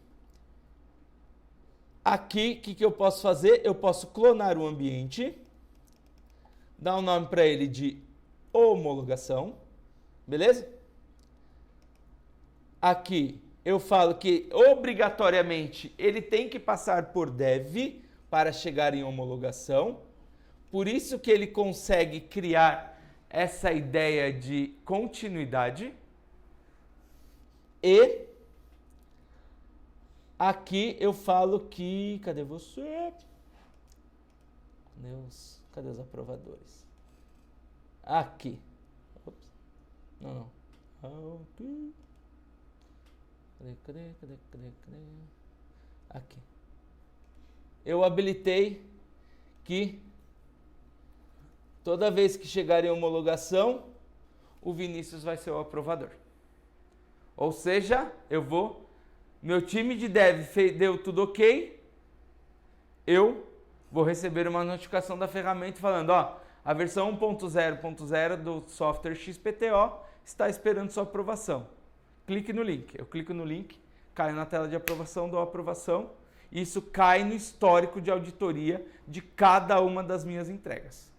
Aqui, o que eu posso fazer? Eu posso clonar o ambiente, dar um nome para ele de homologação, beleza? Aqui eu falo que obrigatoriamente ele tem que passar por dev para chegar em homologação. Por isso que ele consegue criar essa ideia de continuidade. E aqui eu falo que... Cadê você? Cadê os aprovadores? Aqui. Ops. Não. Aqui. Cadê? Aqui. Eu habilitei que toda vez que chegar em homologação, o Vinícius vai ser o aprovador. Ou seja, meu time de dev deu tudo ok, eu vou receber uma notificação da ferramenta falando, ó, a versão 1.0.0 do software XPTO está esperando sua aprovação. Clique no link. Eu clico no link, caio na tela de aprovação, dou aprovação, e isso cai no histórico de auditoria de cada uma das minhas entregas.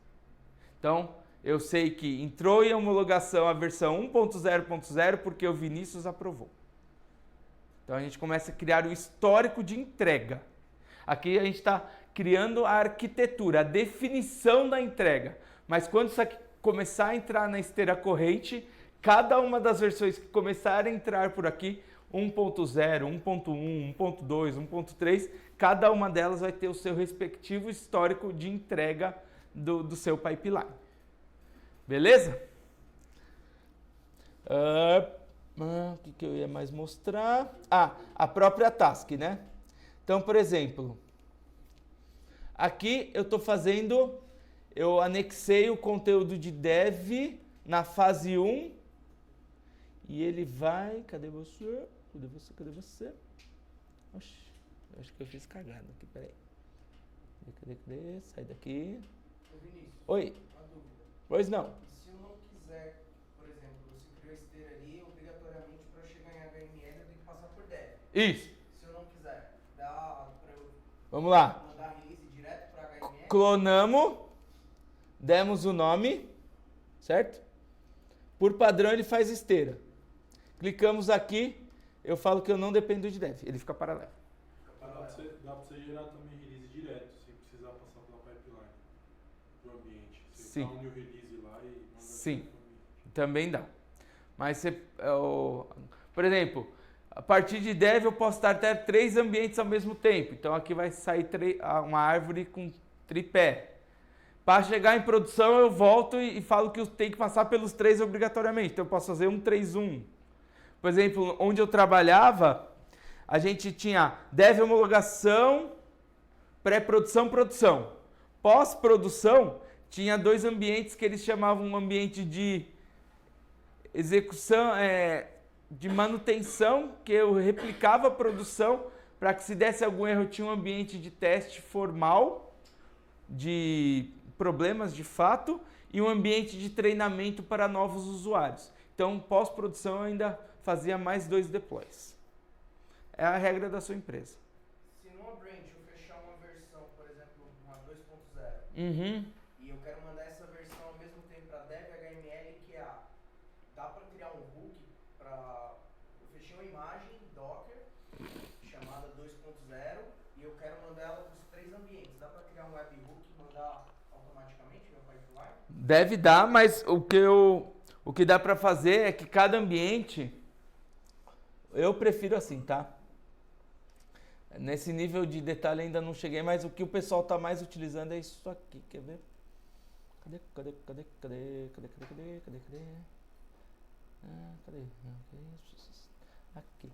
Então, eu sei que entrou em homologação a versão 1.0.0 porque o Vinícius aprovou. Então, a gente começa a criar o histórico de entrega. Aqui a gente está criando a arquitetura, a definição da entrega. Mas quando isso aqui começar a entrar na esteira corrente, cada uma das versões que começarem a entrar por aqui, 1.0, 1.1, 1.2, 1.3, cada uma delas vai ter o seu respectivo histórico de entrega do seu pipeline. Beleza? O que eu ia mais mostrar? A própria task, né? Então, por exemplo, aqui eu anexei o conteúdo de dev na fase 1 e ele vai... Cadê você? Cadê você? Oxi, eu acho que eu fiz cagada aqui, peraí. Cadê? Sai daqui.
Vinícius,
Oi.
uma dúvida.
Pois não.
E se eu não quiser, por exemplo, você criou a esteira ali, obrigatoriamente para eu chegar em HML eu tenho que passar por dev.
Isso.
Se eu não quiser, dá para eu
Vamos lá.
mandar release direto para HML?
Clonamos, demos o nome, certo? Por padrão ele faz esteira. Clicamos aqui, eu falo que eu não dependo de dev, ele fica paralelo.
Dá pra você gerar também release direto, sem precisar passar pela pipeline do ambiente. Você
Sim.
dá um new release lá e manda
Sim,
direto pro ambiente.
também dá. Mas você, por exemplo, a partir de dev eu posso estar até 3 ambientes ao mesmo tempo. Então aqui vai sair uma árvore com tripé. Para chegar em produção eu volto e falo que eu tenho que passar pelos 3 obrigatoriamente. Então eu posso fazer 1, 3, 1. Por exemplo, onde eu trabalhava, a gente tinha dev homologação, pré-produção, produção. Pós-produção, tinha 2 ambientes que eles chamavam um ambiente de execução, de manutenção, que eu replicava a produção para que se desse algum erro, tinha um ambiente de teste formal, de problemas de fato, e um ambiente de treinamento para novos usuários. Então, pós-produção eu ainda fazia mais 2 deploys. É a regra da sua empresa.
Se numa branch eu fechar uma versão, por exemplo, uma 2.0, e eu quero mandar essa versão ao mesmo tempo para dev HML e QA, dá para criar um hook para... Eu fechei uma imagem Docker chamada 2.0 e eu quero mandar ela para os 3 ambientes. Dá para criar um webhook e mandar automaticamente meu pipeline?
Deve dar, mas o que dá para fazer é que cada ambiente, eu prefiro assim, tá? Nesse nível de detalhe ainda não cheguei, mas o que o pessoal tá mais utilizando é isso aqui, quer ver? Cadê? Aqui.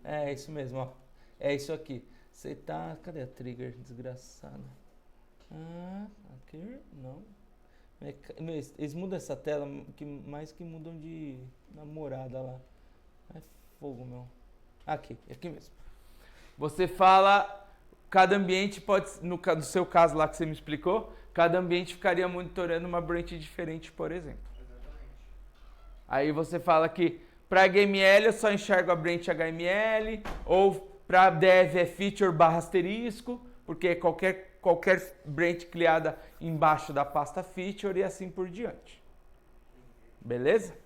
É isso mesmo, ó. É isso aqui. Você tá... Cadê a trigger, desgraçada? Aqui, não. Eles mudam essa tela mais que mudam de namorada lá. É fogo, meu. Aqui mesmo. Você fala, cada ambiente pode, no seu caso lá que você me explicou, cada ambiente ficaria monitorando uma branch diferente, por exemplo.
Exatamente.
Aí você fala que para HML eu só enxergo a branch HML, ou Para dev é feature barra asterisco, porque é qualquer branch criada embaixo da pasta feature e assim por diante. Beleza?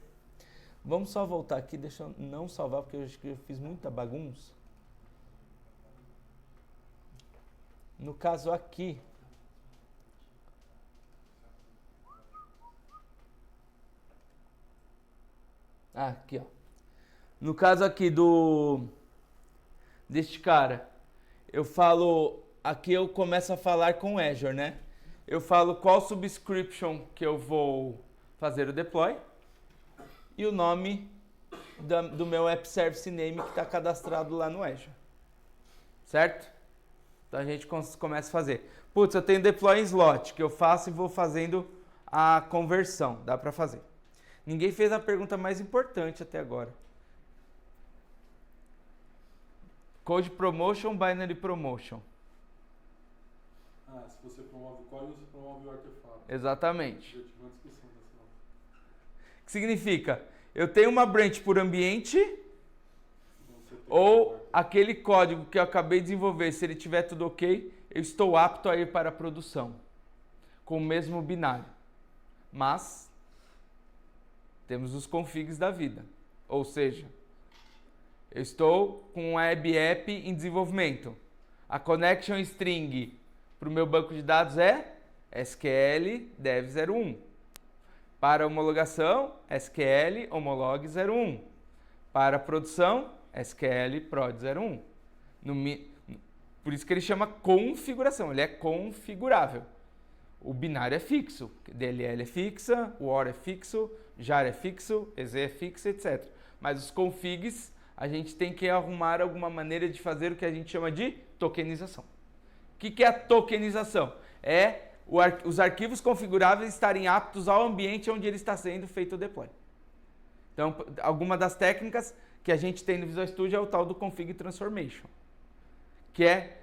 Vamos só voltar aqui, deixa eu não salvar, porque eu acho que eu fiz muita bagunça. No caso aqui, aqui ó. No caso aqui deste cara, eu falo, aqui eu começo a falar com o Azure, né? Eu falo qual subscription que eu vou fazer o deploy e o nome do meu app service name que está cadastrado lá no Azure, certo? Então a gente começa a fazer. Putz, eu tenho deploy em slot que eu faço e vou fazendo a conversão, dá para fazer. Ninguém fez a pergunta mais importante até agora. Code promotion, binary promotion.
Se você promove o código, você promove o artefato.
Exatamente.
Eu tive uma discussão dessa.
O que significa? Eu tenho uma branch por ambiente ou aquele código que eu acabei de desenvolver, se ele tiver tudo ok, eu estou apto a ir para a produção com o mesmo binário. Mas temos os configs da vida. Ou seja, eu estou com um web app em desenvolvimento. A connection string para o meu banco de dados é SQL dev01. Para homologação, SQL homolog 01. Para produção, SQL prod 01. Por isso que ele chama configuração, ele é configurável. O binário é fixo, DLL é fixa, o OR é fixo, JAR é fixo, EZ é fixo, etc. Mas os configs, a gente tem que arrumar alguma maneira de fazer o que a gente chama de tokenização. O que é a tokenização? É os arquivos configuráveis estarem aptos ao ambiente onde ele está sendo feito o deploy. Então, alguma das técnicas que a gente tem no Visual Studio é o tal do config transformation, que é,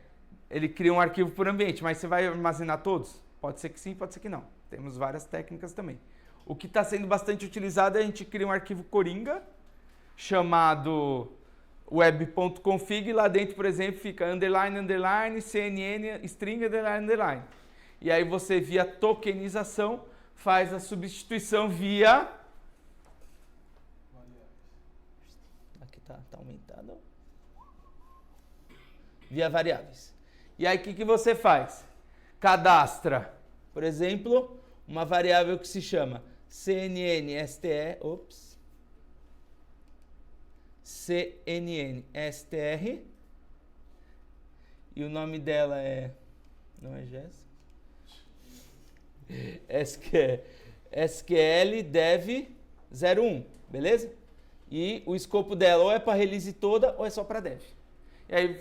ele cria um arquivo por ambiente, mas você vai armazenar todos? Pode ser que sim, pode ser que não. Temos várias técnicas também. O que está sendo bastante utilizado é a gente cria um arquivo Coringa, chamado web.config, lá dentro, por exemplo, fica underline, underline, cnn, string, underline, underline. E aí você, via tokenização, faz a substituição via... Aqui tá aumentado. Via variáveis. E aí o que você faz? Cadastra, por exemplo, uma variável que se chama cnnstr, cnnstr, e o nome dela é, não é Jéssica? SQL dev 01, beleza? E o escopo dela ou é para release toda ou é só para dev. E aí,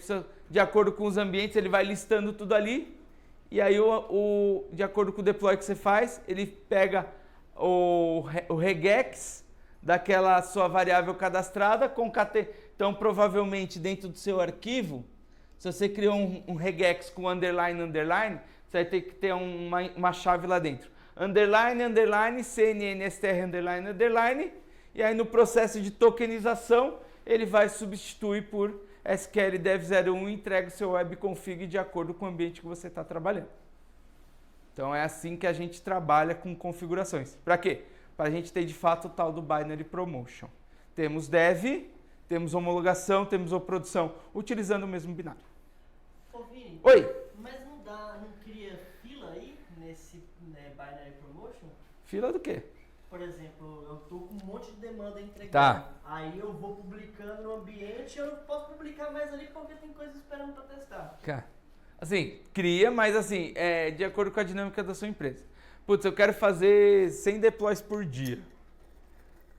de acordo com os ambientes, ele vai listando tudo ali. E aí, de acordo com o deploy que você faz, ele pega o regex daquela sua variável cadastrada, então provavelmente dentro do seu arquivo, se você criou um regex com underline, underline, você vai ter que ter uma chave lá dentro. Underline, underline, cnnstr, underline, underline, e aí no processo de tokenização, ele vai substituir por SQL dev01 e entrega o seu webconfig de acordo com o ambiente que você está trabalhando. Então é assim que a gente trabalha com configurações. Para quê? Para a gente ter de fato o tal do binary promotion. Temos dev, temos homologação, temos a produção, utilizando o mesmo binário.
Ô Vini,
Oi!
mas não cria fila aí nesse binary promotion?
Fila do quê?
Por exemplo, eu tô com um monte de demanda entregando.
Tá.
Aí eu vou publicando no ambiente, eu não posso publicar mais ali porque tem coisa esperando para testar.
Cara, assim, cria, mas assim, é de acordo com a dinâmica da sua empresa. Putz, eu quero fazer 100 deploys por dia.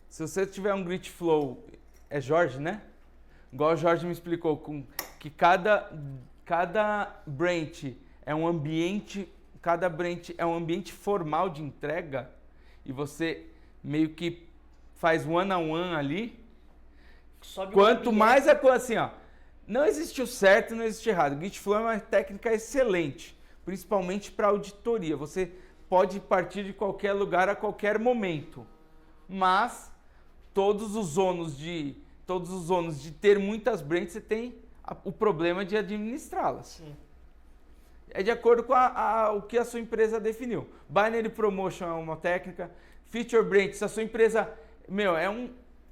Se você tiver um grit flow, é Jorge, né? Igual o Jorge me explicou, que cada branch é um ambiente, formal de entrega, e você meio que faz one-on-one ali.
Sobe
Quanto mais é assim, ó, não existe o certo, não existe o errado. O Git Flow é uma técnica excelente, principalmente para auditoria. Você pode partir de qualquer lugar a qualquer momento, mas todos os ônus de ter muitas branches, você tem o problema de administrá-las.
Sim.
É de acordo com o que a sua empresa definiu. Binary Promotion é uma técnica. Feature Branch, se a sua empresa,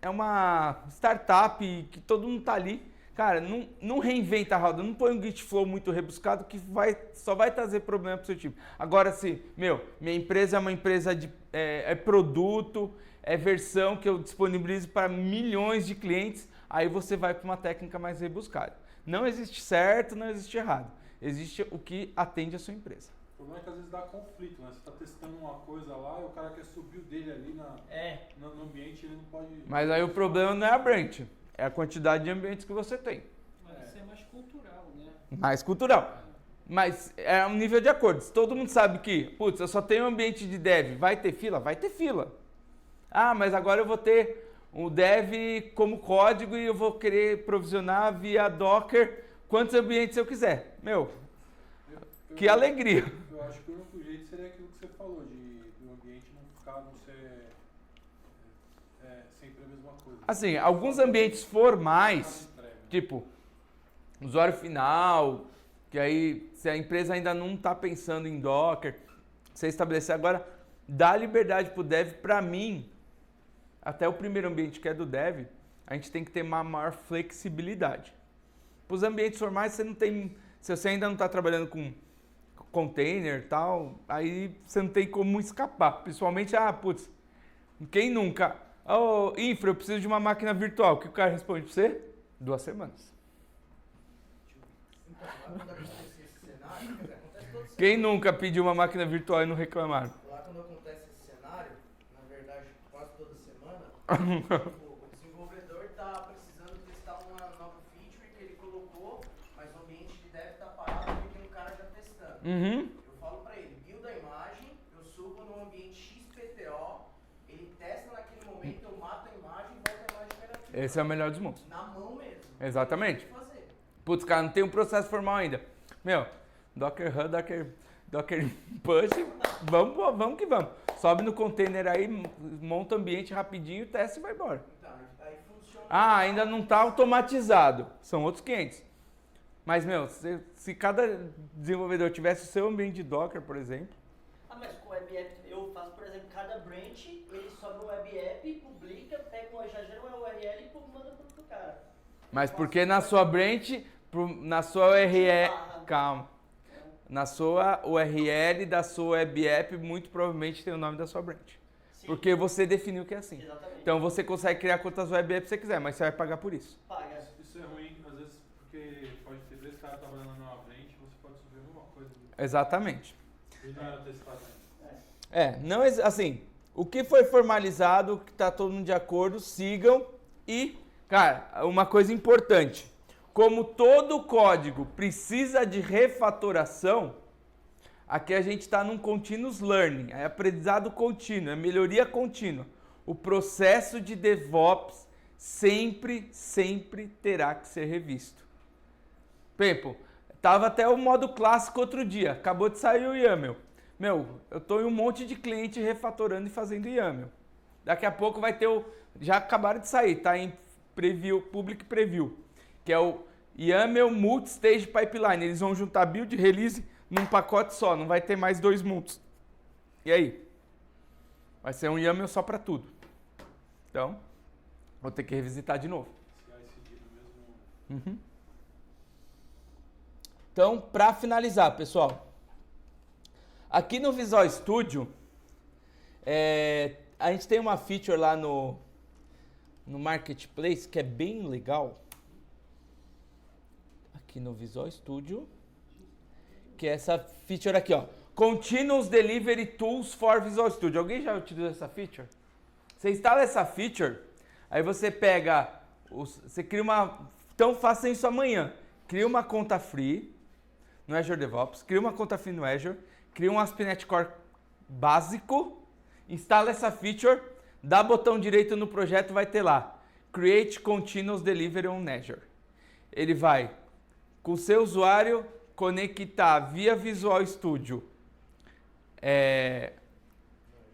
é uma startup que todo mundo tá ali, cara, não reinventa a roda, não põe um Git Flow muito rebuscado que só vai trazer problema pro seu time. Agora, se, minha empresa é uma empresa de produto, é versão que eu disponibilizo para milhões de clientes, aí você vai para uma técnica mais rebuscada. Não existe certo, não existe errado. Existe o que atende a sua empresa.
O problema é que às vezes dá conflito, né? Você está testando uma coisa lá e o cara quer subir o dele ali no ambiente e ele não pode...
Mas aí o problema não é a branch, é a quantidade de ambientes que você tem.
Mas isso é mais cultural, né?
Mais cultural. Mas é um nível de acordo. Se todo mundo sabe que, putz, eu só tenho um ambiente de dev, vai ter fila? Vai ter fila. Ah, mas agora eu vou ter o dev como código e eu vou querer provisionar via Docker quantos ambientes eu quiser. Que alegria.
Eu acho que o único jeito seria aquilo que você falou, do ambiente não ser sempre a mesma coisa.
Assim, alguns ambientes formais, tipo, usuário final, que aí, se a empresa ainda não está pensando em Docker, você estabelecer agora, dá liberdade para o dev. Para mim, até o primeiro ambiente que é do dev, a gente tem que ter uma maior flexibilidade. Para os ambientes formais, você não tem, se você ainda não está trabalhando com container e tal, aí você não tem como escapar. Principalmente, quem nunca? Infra, eu preciso de uma máquina virtual. O que o cara responde para você? 2 semanas. Quem nunca pediu uma máquina virtual e não reclamaram?
Lá quando acontece esse cenário, na verdade, quase toda semana, o desenvolvedor está precisando testar uma nova feature que ele colocou, mas o ambiente de dev está parado porque tem um cara já testando.
Uhum.
Eu falo para ele, build a imagem, eu subo no ambiente XPTO, ele testa naquele momento, eu mato a imagem e volto a imagem operativa.
Esse é o melhor dos mundos.
Na mão mesmo.
Exatamente.
Tem que fazer.
Putz, cara, não tem um processo formal ainda. Docker Hub, Docker Push, vamos que vamos. Sobe no container aí, monta o ambiente rapidinho, testa e vai embora.
Então, aí funciona.
Ainda não está automatizado. São outros 500. Mas, se cada desenvolvedor tivesse o seu ambiente de Docker, por exemplo...
Mas com o web app, eu faço, por exemplo, cada branch, ele sobe um web app, publica, já gera uma URL e manda pro cara.
Mas porque na sua branch, na sua URL... Calma. Na sua URL da sua web app, muito provavelmente tem o nome da sua branch.
Sim.
Porque você definiu que é assim.
Exatamente.
Então você consegue criar quantas web apps você quiser, mas você vai pagar por isso.
Paga.
Isso é ruim, às vezes, porque pode ter 3 caras trabalhando numa frente, você pode subir alguma coisa.
Exatamente.
E não era testado ainda.
Não, assim, o que foi formalizado, que tá todo mundo de acordo, sigam. E, cara, uma coisa importante. Como todo código precisa de refatoração, aqui a gente está num continuous learning, é aprendizado contínuo, é melhoria contínua. O processo de DevOps sempre terá que ser revisto. Tempo, tava até o modo clássico outro dia, acabou de sair o YAML. Eu estou em um monte de cliente refatorando e fazendo YAML. Daqui a pouco vai ter já acabaram de sair, tá em preview, public preview, que é o YAML Multi-Stage Pipeline. Eles vão juntar build e release num pacote só, não vai ter mais 2 multis. E aí? Vai ser um YAML só para tudo. Então, vou ter que revisitar de novo. Uhum. Então, para finalizar, pessoal, aqui no Visual Studio, a gente tem uma feature lá no Marketplace que é bem legal. Aqui no Visual Studio, que é essa feature aqui, ó. Continuous Delivery Tools for Visual Studio. Alguém já utilizou essa feature? Você instala essa feature, aí você pega, você cria uma... Então faça isso amanhã. Cria uma conta free no Azure DevOps, cria uma conta free no Azure, cria um ASP.NET Core básico, instala essa feature, dá botão direito no projeto, vai ter lá, Create Continuous Delivery on Azure. Ele vai, com o seu usuário, conectar via Visual Studio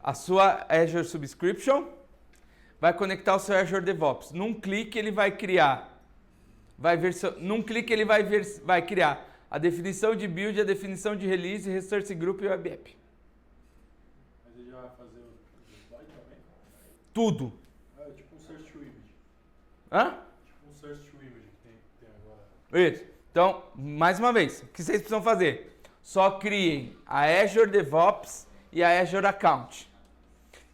a sua Azure Subscription, vai conectar o seu Azure DevOps. Num clique ele vai criar Num clique ele vai criar a definição de build, a definição de release, resource group e o web app.
Mas ele já vai fazer o deploy também?
Tudo.
É tipo um search to image.
Hã?
Tipo um search to image que tem agora.
Isso. Então, mais uma vez, o que vocês precisam fazer? Só criem a Azure DevOps e a Azure Account.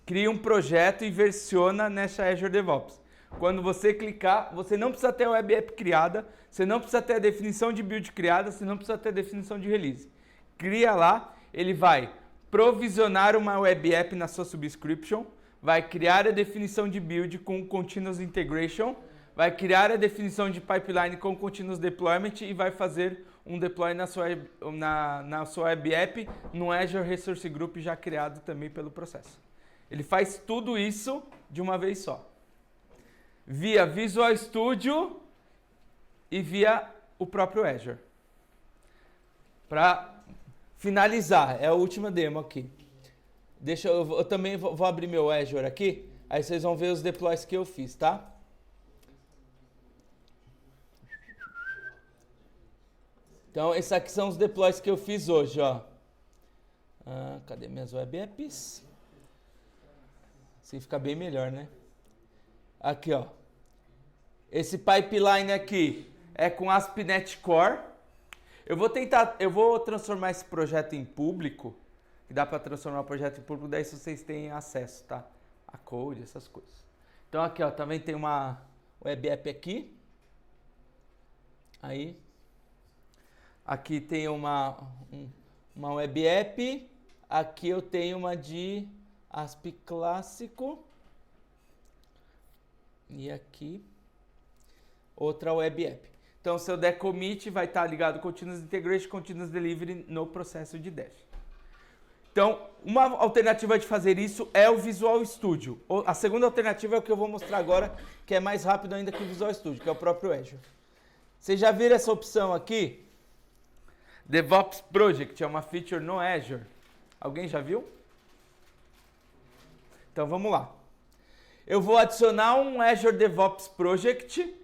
Crie um projeto e versiona nessa Azure DevOps. Quando você clicar, você não precisa ter a web app criada, você não precisa ter a definição de build criada, você não precisa ter a definição de release. Cria lá, ele vai provisionar uma web app na sua subscription, vai criar a definição de build com continuous integration, vai criar a definição de pipeline com continuous deployment e vai fazer um deploy na sua web app no Azure Resource Group já criado também pelo processo. Ele faz tudo isso de uma vez só. Via Visual Studio e via o próprio Azure. Para finalizar, é a última demo aqui. Eu também vou abrir meu Azure aqui, aí vocês vão ver os deploys que eu fiz, tá? Então, esses aqui são os deploys que eu fiz hoje, ó. Cadê minhas web apps? Assim fica bem melhor, né? Aqui, ó. Esse pipeline aqui é com ASP.NET Core. Eu vou transformar esse projeto em público, que dá para transformar o projeto em público, daí vocês têm acesso, tá? A code, essas coisas. Então aqui, ó, também tem uma web app aqui. Aí. Aqui tem uma web app. Aqui eu tenho uma de ASP clássico. E aqui outra web app. Então, seu der commit vai estar ligado Continuous Integration, Continuous Delivery no processo de dev. Então, uma alternativa de fazer isso é o Visual Studio. A segunda alternativa é o que eu vou mostrar agora, que é mais rápido ainda que o Visual Studio, que é o próprio Azure. Vocês já viram essa opção aqui? DevOps Project é uma feature no Azure. Alguém já viu? Então, vamos lá. Eu vou adicionar um Azure DevOps Project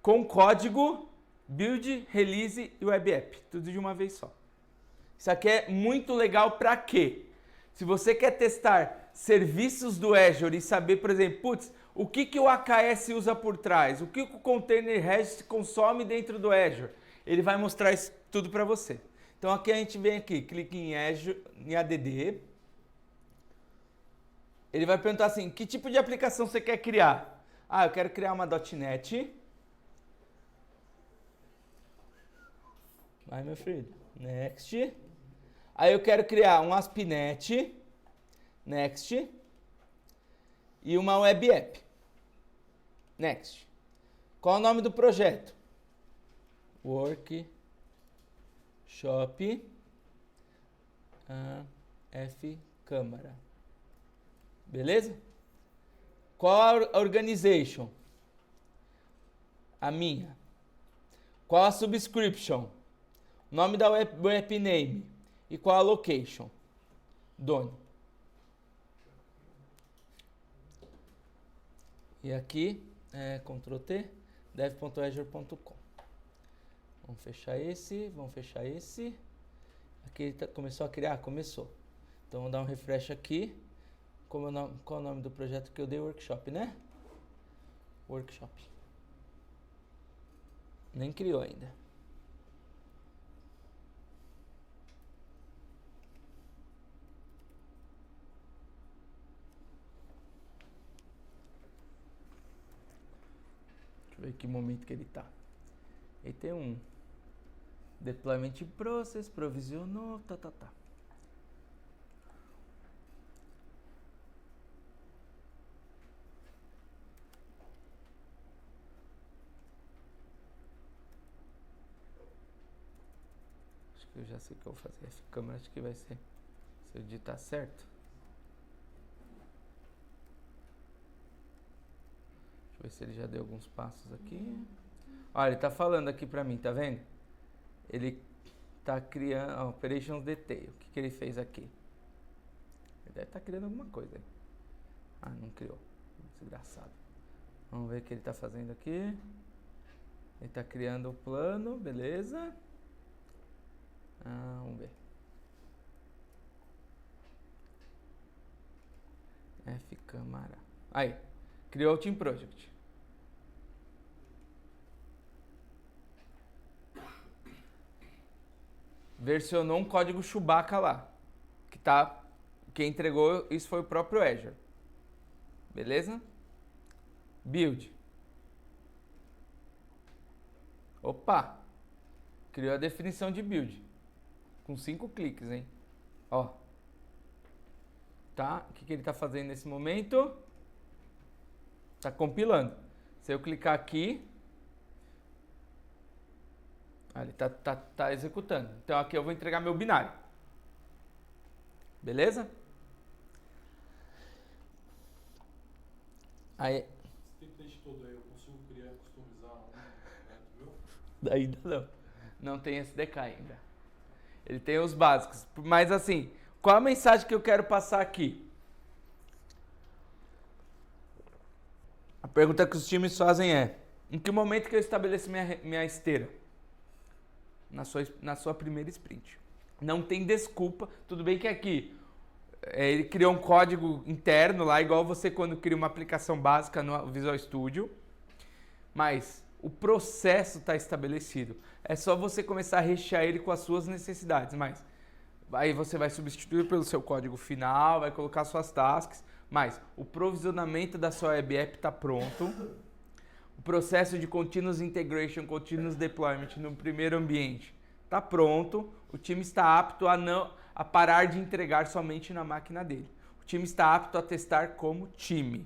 com código, build, release e web app. Tudo de uma vez só. Isso aqui é muito legal para quê? Se você quer testar serviços do Azure e saber, por exemplo, putz, o que o AKS usa por trás, o que o Container Registry consome dentro do Azure, ele vai mostrar isso tudo para você. Então aqui a gente vem aqui, clica em Azure, em ADD. Ele vai perguntar assim, que tipo de aplicação você quer criar? Eu quero criar uma .NET. Vai, meu filho. Next. Aí eu quero criar um ASP.NET. Next. E uma web app. Next. Qual é o nome do projeto? Workshop F Câmara. Beleza? Qual a organization? A minha. Qual a subscription? Nome da web name. E qual a location? Done. E aqui, Ctrl T, dev.azure.com. Vamos fechar esse, vamos fechar esse. Aqui ele começou a criar? Começou. Então vamos dar um refresh aqui. Qual é o nome do projeto que eu dei? Workshop, né? Workshop. Nem criou ainda. Deixa eu ver que momento que ele tá. Ele tem um deployment process, provisionou, tá. Acho que eu já sei o que eu vou fazer. Essa câmera acho que vai ser, se eu digitar certo. Deixa eu ver se ele já deu alguns passos aqui. Olha, ele tá falando aqui pra mim, tá vendo? Ele tá criando Operations Detail. O que ele fez aqui? Ele deve estar criando alguma coisa aí. Não criou. Desgraçado. Vamos ver o que ele tá fazendo aqui. Ele está criando o plano, beleza. Vamos ver. F câmara. Aí, criou o Team Project. Versionou um código Chewbacca lá. Quem entregou isso foi o próprio Azure. Beleza? Build. Opa! Criou a definição de build. Com 5 cliques, hein? Ó. Tá? O que ele tá fazendo nesse momento? Tá compilando. Se eu clicar aqui... ele tá executando. Então aqui eu vou entregar meu binário. Beleza? Aí...
Esse template todo aí, eu consigo criar e customizar um dentro do meu?
Ainda não. Não tem SDK ainda. Ele tem os básicos. Mas assim, qual a mensagem que eu quero passar aqui? A pergunta que os times fazem é: em que momento que eu estabeleço minha esteira? Na sua primeira sprint. Não tem desculpa. Tudo bem que aqui ele criou um código interno lá, igual você quando cria uma aplicação básica no Visual Studio. Mas o processo está estabelecido. É só você começar a rechear ele com as suas necessidades. Mas aí você vai substituir pelo seu código final, vai colocar suas tasks. Mas o provisionamento da sua web app está pronto. O processo de Continuous Integration, Continuous Deployment no primeiro ambiente está pronto. O time está apto a parar de entregar somente na máquina dele. O time está apto a testar como time.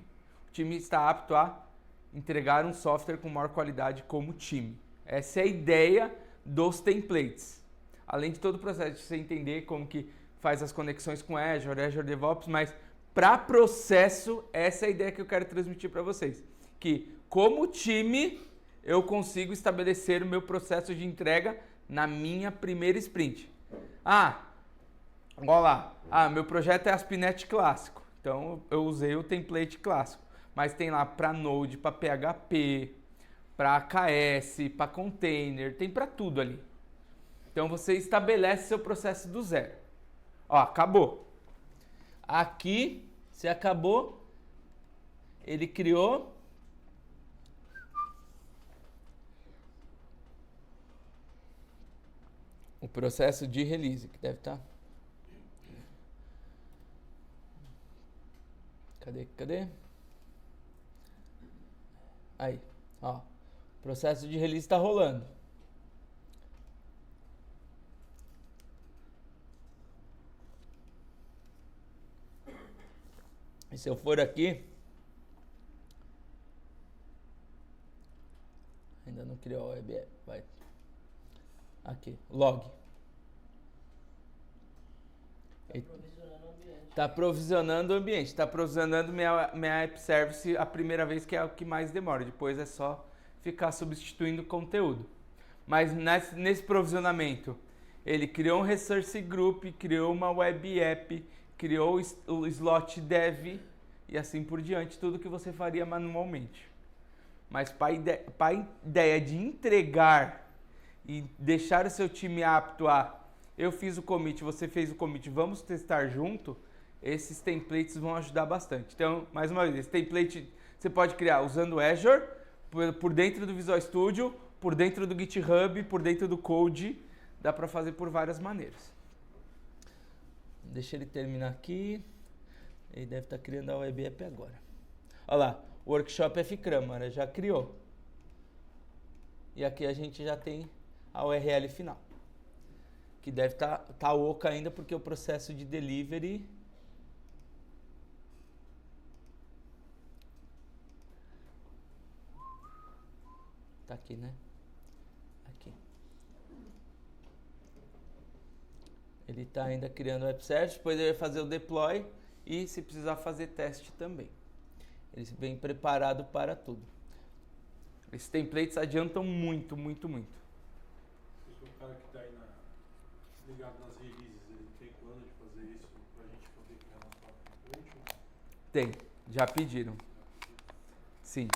O time está apto a entregar um software com maior qualidade como time. Essa é a ideia dos templates. Além de todo o processo de você entender como que faz as conexões com Azure DevOps, mas para processo, essa é a ideia que eu quero transmitir para vocês. Que como time, eu consigo estabelecer o meu processo de entrega na minha primeira sprint. Olha lá. Meu projeto é ASP.NET clássico. Então, eu usei o template clássico. Mas tem lá para Node, para PHP, para AKS, para container, tem para tudo ali. Então, você estabelece seu processo do zero. Acabou. Aqui, se acabou, ele criou... o processo de release, que deve estar... Cadê? Aí, o processo de release está rolando. E se eu for aqui... Ainda não criou a web app, vai... Aqui, log. Está provisionando o ambiente. Está provisionando minha app service a primeira vez, que é o que mais demora. Depois é só ficar substituindo conteúdo. Mas nesse provisionamento, ele criou um resource group, criou uma web app, criou o slot dev e assim por diante. Tudo que você faria manualmente. Mas para a ideia de entregar e deixar o seu time apto a eu fiz o commit, você fez o commit, vamos testar junto, esses templates vão ajudar bastante. Então, mais uma vez, esse template você pode criar usando o Azure, por dentro do Visual Studio, por dentro do GitHub, por dentro do Code, dá para fazer por várias maneiras. Deixa ele terminar aqui, ele deve estar criando a web app agora. Olha lá, o Workshop F-Câmara já criou. E aqui a gente já tem a URL final, que deve estar oca ainda, porque o processo de delivery tá aqui, né? Aqui. Ele está ainda criando o web service, depois ele vai fazer o deploy e, se precisar, fazer teste também. Ele vem preparado para tudo. Esses templates adiantam muito, muito, muito.
O cara que está aí ligado nas releases, ele tem plano de fazer isso para a gente poder criar nosso próprio template?
Tem, já pediram. Sim.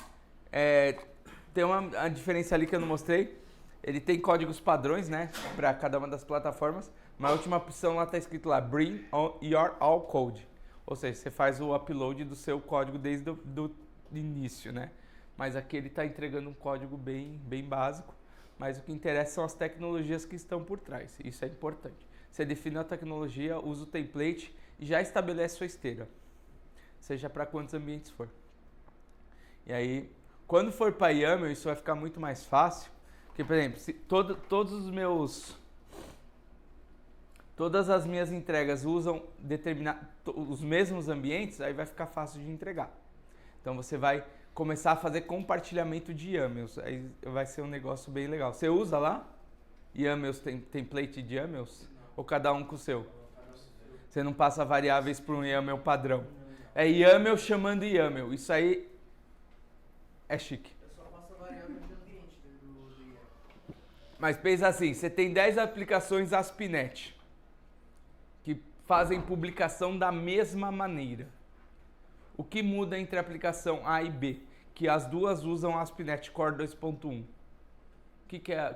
tem a diferença ali que eu não mostrei. Ele tem códigos padrões, né, para cada uma das plataformas. Mas a última opção lá tá escrito lá, Bring Your All Code. Ou seja, você faz o upload do seu código desde do início, né? Mas aqui ele está entregando um código bem básico. Mas o que interessa são as tecnologias que estão por trás. Isso é importante. Você define a tecnologia, usa o template e já estabelece sua esteira. Seja para quantos ambientes for. E aí, quando for para YAML, isso vai ficar muito mais fácil. Porque, por exemplo, se todas as minhas entregas usam os mesmos ambientes, aí vai ficar fácil de entregar. Então você vai começar a fazer compartilhamento de YAMLs, aí vai ser um negócio bem legal. Você usa lá YAMLs, template de YAMLs? Ou cada um com o seu? Você não passa variáveis para um YAML padrão. É YAML chamando YAML, isso aí é chique.
Eu só passo a variável de ambiente do YAML.
Mas pensa assim, você tem 10 aplicações ASP.NET que fazem publicação da mesma maneira. O que muda entre a aplicação A e B? Que as duas usam ASP.NET Core 2.1.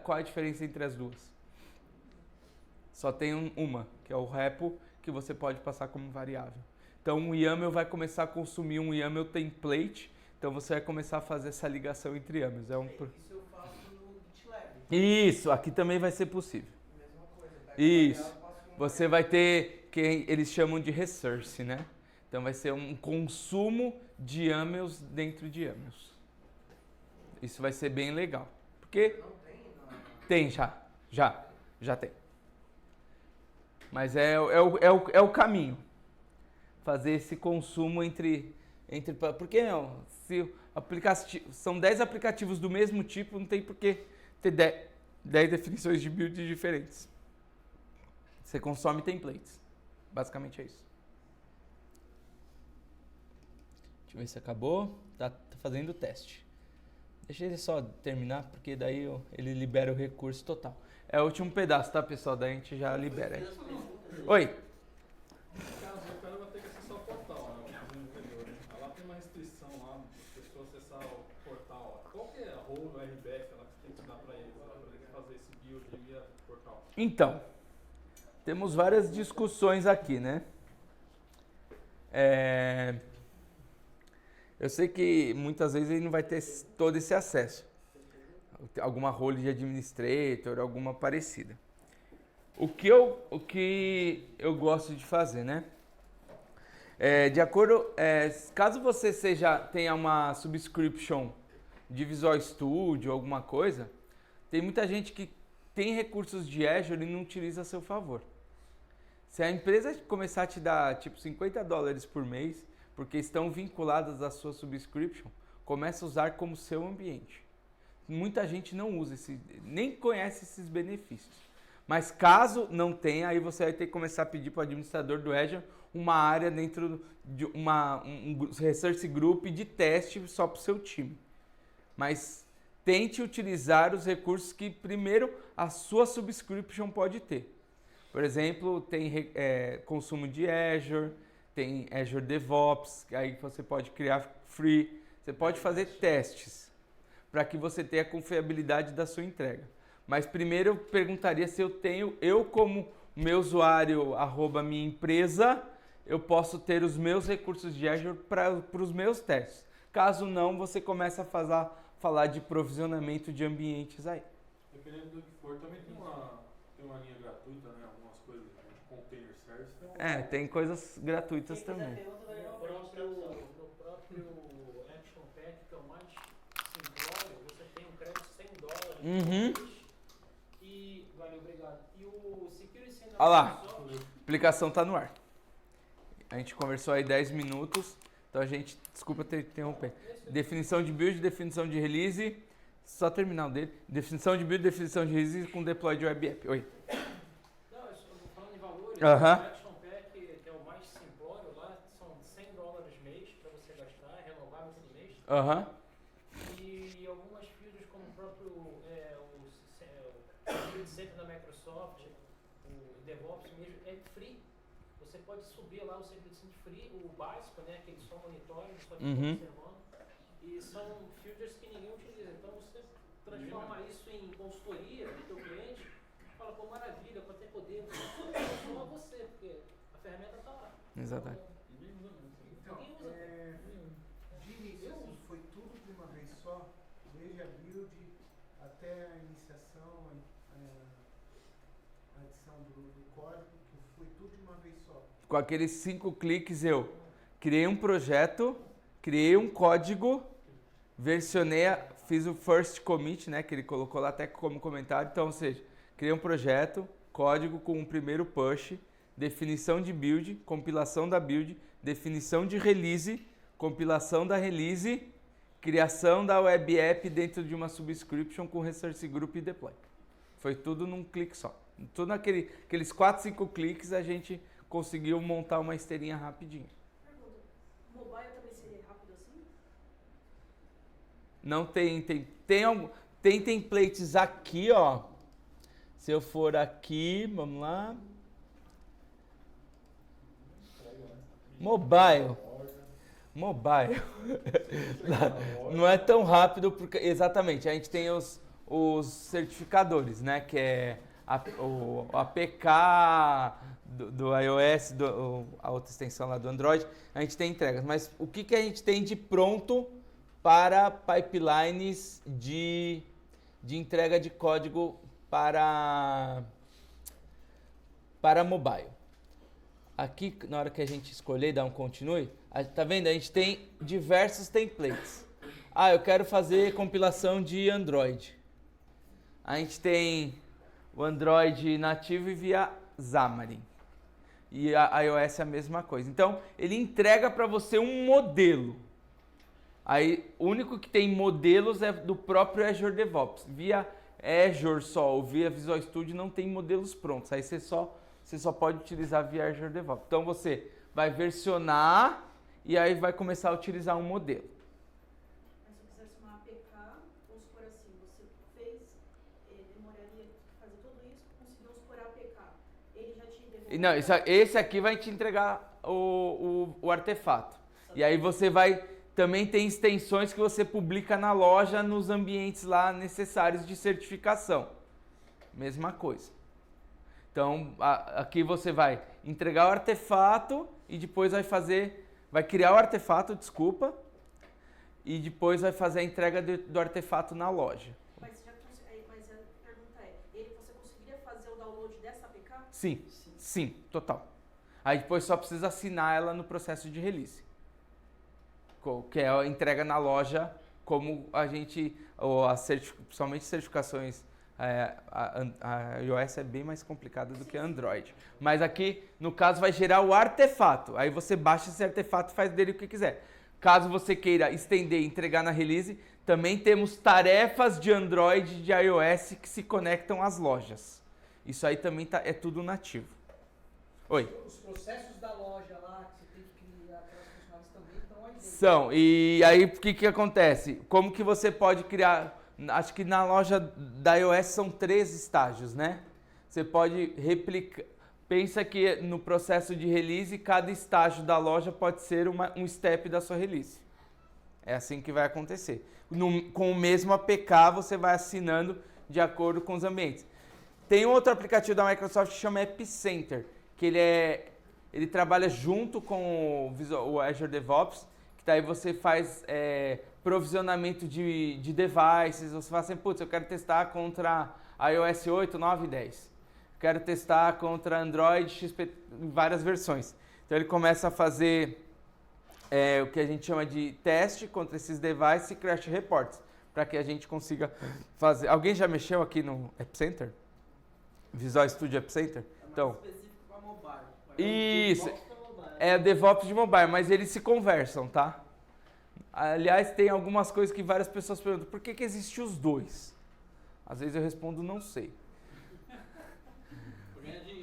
Qual é a diferença entre as duas? Só tem uma, que é o repo, que você pode passar como variável. Então o YAML vai começar a consumir um YAML template, então você vai começar a fazer essa ligação entre YAMLs.
Isso eu faço no GitLab.
Isso, aqui também vai ser possível.
Mesma coisa.
Isso. Você vai ter que eles chamam de resource, né? Então vai ser um consumo de YAMLs dentro de YAMLs. Isso vai ser bem legal. Porque
Não tem?
tem já tem. Mas é o caminho. Fazer esse consumo entre por que não? Se são 10 aplicativos do mesmo tipo, não tem por que ter 10 definições de build diferentes. Você consome templates. Basicamente é isso. Deixa eu ver se acabou. Tá fazendo o teste. Deixa ele só terminar, porque daí ele libera o recurso total. É o último pedaço, tá, pessoal? Daí a gente já libera aí. Oi.
No caso, o cara vai ter que acessar o portal, né? O anterior, né? Lá tem uma restrição lá, as pessoas acessar o portal. Qual que é a role, o RBAC lá que tem que dar para eles fazer esse build via portal?
Então, temos várias discussões aqui, né? Eu sei que muitas vezes ele não vai ter todo esse acesso. Alguma role de administrator, alguma parecida. O que eu gosto de fazer, né? De acordo, caso você tenha uma subscription de Visual Studio, alguma coisa, tem muita gente que tem recursos de Azure e não utiliza a seu favor. Se a empresa começar a te dar tipo $50 por mês, porque estão vinculadas à sua subscription, começa a usar como seu ambiente. Muita gente não usa, nem conhece esses benefícios. Mas caso não tenha, aí você vai ter que começar a pedir para o administrador do Azure uma área dentro de um resource group de teste só para o seu time. Mas tente utilizar os recursos que primeiro a sua subscription pode ter. Por exemplo, tem consumo de Azure, tem Azure DevOps, aí você pode criar free, você pode fazer testes para que você tenha a confiabilidade da sua entrega. Mas primeiro eu perguntaria se eu como meu usuário, @minha empresa, eu posso ter os meus recursos de Azure para os meus testes. Caso não, você começa a falar de provisionamento de ambientes aí.
Dependendo do que for, também tem uma linha gratuita, né? Algumas coisas, container service.
Tem coisas gratuitas também.
No próprio Action Pack, que é o mais simplório, você tem um crédito $100
Uhum.
por mês. E, valeu, obrigado. E o Security Center
Olha lá.
Microsoft,
A aplicação está no ar. A gente conversou aí 10 minutos, então desculpa ter interromper. Definição de build, definição de release, só terminar o dele. Definição de build, definição de release com deploy de web app. Oi.
não, eu estou falando em valores,
Aham.
o Action Pack, que é o mais simplório lá, são $100 mês para você gastar, renovável todo mês.
Aham.
E algumas features como o próprio o Security Center da Microsoft, o DevOps mesmo, é free. Você pode subir lá o Security Center free, o básico, né, aquele só monitoring, só de
Uhum.
observando. E E são filters que ninguém utiliza. Então você transforma isso em consultoria do teu cliente, fala, pô, maravilha, quanto é poder, só você, porque a ferramenta está lá.
Exatamente.
Então,
Ninguém usa.
de início, assim, foi tudo de uma vez só, desde a build até a iniciação, a adição do código, que foi tudo de uma vez só.
Com aqueles 5 cliques eu criei um projeto, criei um código, versionei, fiz o first commit, né, que ele colocou lá até como comentário. Então, ou seja, criei um projeto, código com o primeiro push, definição de build, compilação da build, definição de release, compilação da release, criação da web app dentro de uma subscription com resource group e deploy. Foi tudo num clique só. Tudo aqueles 4, 5 cliques a gente conseguiu montar uma esteirinha rapidinho.
Pergunta, mobile também seria rápido assim?
Não tem templates aqui, ó. Se eu for aqui, vamos lá. Mobile. Não é tão rápido porque exatamente, a gente tem os certificadores, né, que é o APK do iOS, a outra extensão lá do Android, a gente tem entregas, mas o que a gente tem de pronto para pipelines de entrega de código para mobile? Aqui, na hora que a gente escolher, dar um continue, tá vendo? A gente tem diversos templates. Ah, eu quero fazer compilação de Android. A gente tem o Android nativo e via Xamarin. E a iOS é a mesma coisa. Então, ele entrega para você um modelo. Aí, o único que tem modelos é do próprio Azure DevOps. Via Azure só ou via Visual Studio não tem modelos prontos. Aí você só pode utilizar via Azure DevOps. Então você vai versionar e aí vai começar a utilizar um modelo.
Mas se eu quisesse uma APK, vamos supor assim, você fez, demoraria fazer tudo isso, conseguiu supor a APK. Ele já te devolve.
Não, esse aqui vai te entregar o artefato. E aí você vai... Também tem extensões que você publica na loja nos ambientes lá necessários de certificação. Mesma coisa. Então, aqui você vai entregar o artefato e depois vai criar o artefato, e depois vai fazer a entrega do artefato na loja.
Mas a pergunta é, você conseguiria fazer o download dessa APK?
Sim, total. Aí depois só precisa assinar ela no processo de release. Que é a entrega na loja, como a gente, principalmente certificações, a iOS é bem mais complicada do que a Android. Mas aqui, no caso, vai gerar o artefato. Aí você baixa esse artefato e faz dele o que quiser. Caso você queira estender e entregar na release, também temos tarefas de Android e de iOS que se conectam às lojas. Isso aí também é tudo nativo. Oi.
Os processos da loja lá, que você tem que criar aquelas funcionalidades também estão aí dentro.
São. E aí, o que acontece? Como que você pode criar... Acho que na loja da iOS são 3 estágios, né? Você pode replicar... Pensa que no processo de release, cada estágio da loja pode ser um step da sua release. É assim que vai acontecer. Com o mesmo APK, você vai assinando de acordo com os ambientes. Tem um outro aplicativo da Microsoft que chama App Center, que ele trabalha junto com o Azure DevOps, que daí você faz provisionamento de devices, você fala assim, putz, eu quero testar contra iOS 8, 9 e 10. Quero testar contra Android, XP, várias versões. Então ele começa a fazer o que a gente chama de teste contra esses devices e crash reports, para que a gente consiga fazer. Alguém já mexeu aqui no App Center? Visual Studio App Center? Então,
específico para mobile.
isso, é o DevOps de mobile, mas eles se conversam, tá? Aliás, tem algumas coisas que várias pessoas perguntam, por que existem os dois? Às vezes eu respondo, não sei.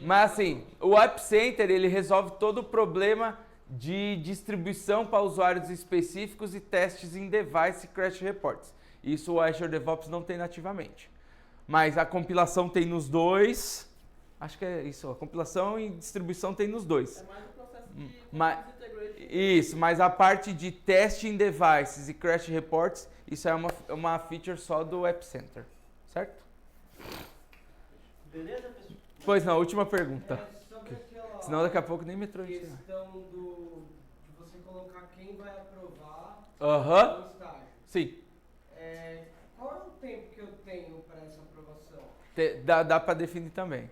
Mas assim, o App Center, ele resolve todo o problema de distribuição para usuários específicos e testes em device e crash reports. Isso o Azure DevOps não tem nativamente. Mas a compilação tem nos dois. Acho que é isso, a compilação e distribuição tem nos dois.
É mais um processo
Mas, isso, mas a parte de testing devices e crash reports, isso é uma feature só do App Center, certo?
Beleza, pessoal?
Pois não, última pergunta.
Sobre aquela
Senão daqui a pouco nem metrô a gente vai.
questão de você colocar quem vai aprovar
Aham.
no estágio.
Sim.
Qual é o tempo que eu tenho para essa aprovação?
Dá pra definir também.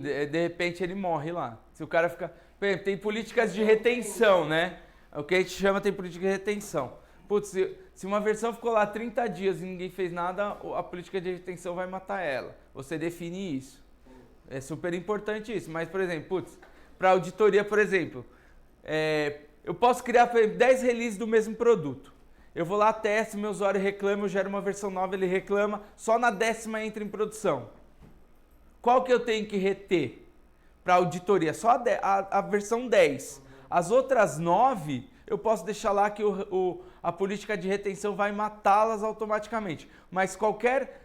É definido?
De repente ele morre lá. Se o cara fica... Por exemplo, tem políticas de retenção, né? O que a gente chama tem política de retenção. Putz, se uma versão ficou lá 30 dias e ninguém fez nada, a política de retenção vai matar ela. Você define isso. É super importante isso. Mas, por exemplo, putz, para auditoria, por exemplo, eu posso criar 10 releases do mesmo produto. Eu vou lá, testo, meu usuário reclama, eu gero uma versão nova, ele reclama, só na 10ª entra em produção. Qual que eu tenho que reter para auditoria? Só a versão 10. As outras 9, eu posso deixar lá que a política de retenção vai matá-las automaticamente. Mas qualquer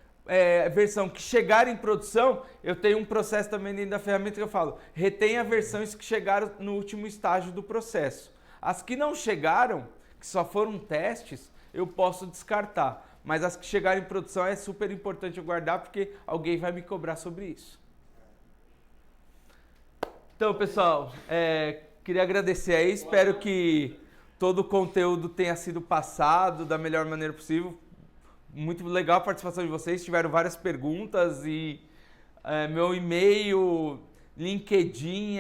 versão que chegar em produção, eu tenho um processo também dentro da ferramenta que eu falo, retenha versões que chegaram no último estágio do processo. As que não chegaram, que só foram testes, eu posso descartar. Mas as que chegaram em produção é super importante eu guardar, porque alguém vai me cobrar sobre isso. Então, pessoal, queria agradecer aí, espero que todo o conteúdo tenha sido passado da melhor maneira possível. Muito legal a participação de vocês, tiveram várias perguntas e meu e-mail, LinkedIn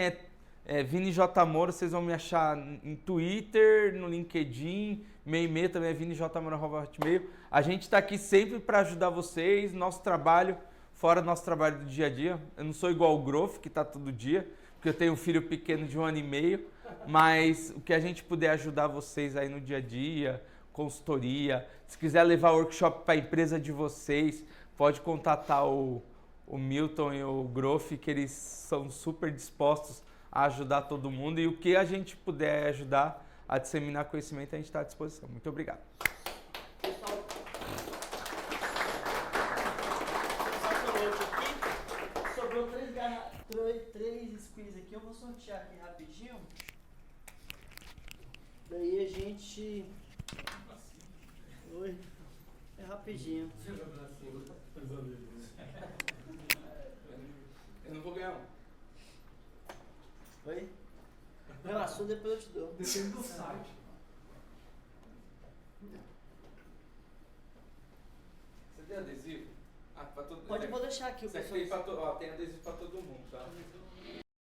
Vini J. Moura, vocês vão me achar em Twitter, no LinkedIn, meu e-mail também é vinijmoura@hotmail. A gente está aqui sempre para ajudar vocês, nosso trabalho, fora do nosso trabalho do dia a dia. Eu não sou igual o Groff, que está todo dia, porque eu tenho um filho pequeno de 1 ano e meio, mas o que a gente puder ajudar vocês aí no dia a dia, consultoria, se quiser levar workshop para a empresa de vocês, pode contatar o Milton e o Groff, que eles são super dispostos a ajudar todo mundo, e o que a gente puder ajudar a disseminar conhecimento, a gente está à disposição. Muito obrigado.
Pessoal, aqui, sobrou 3 squeeze aqui, eu vou sortear aqui rapidinho. Daí a gente... Oi. É rapidinho.
Eu não vou ganhar um.
Oi? Relação depois eu te dou.
Depende do site.
Você tem adesivo? Ah, pra todo...
Pode deixar aqui o
Você
pessoal.
tem adesivo pra todo mundo, tá?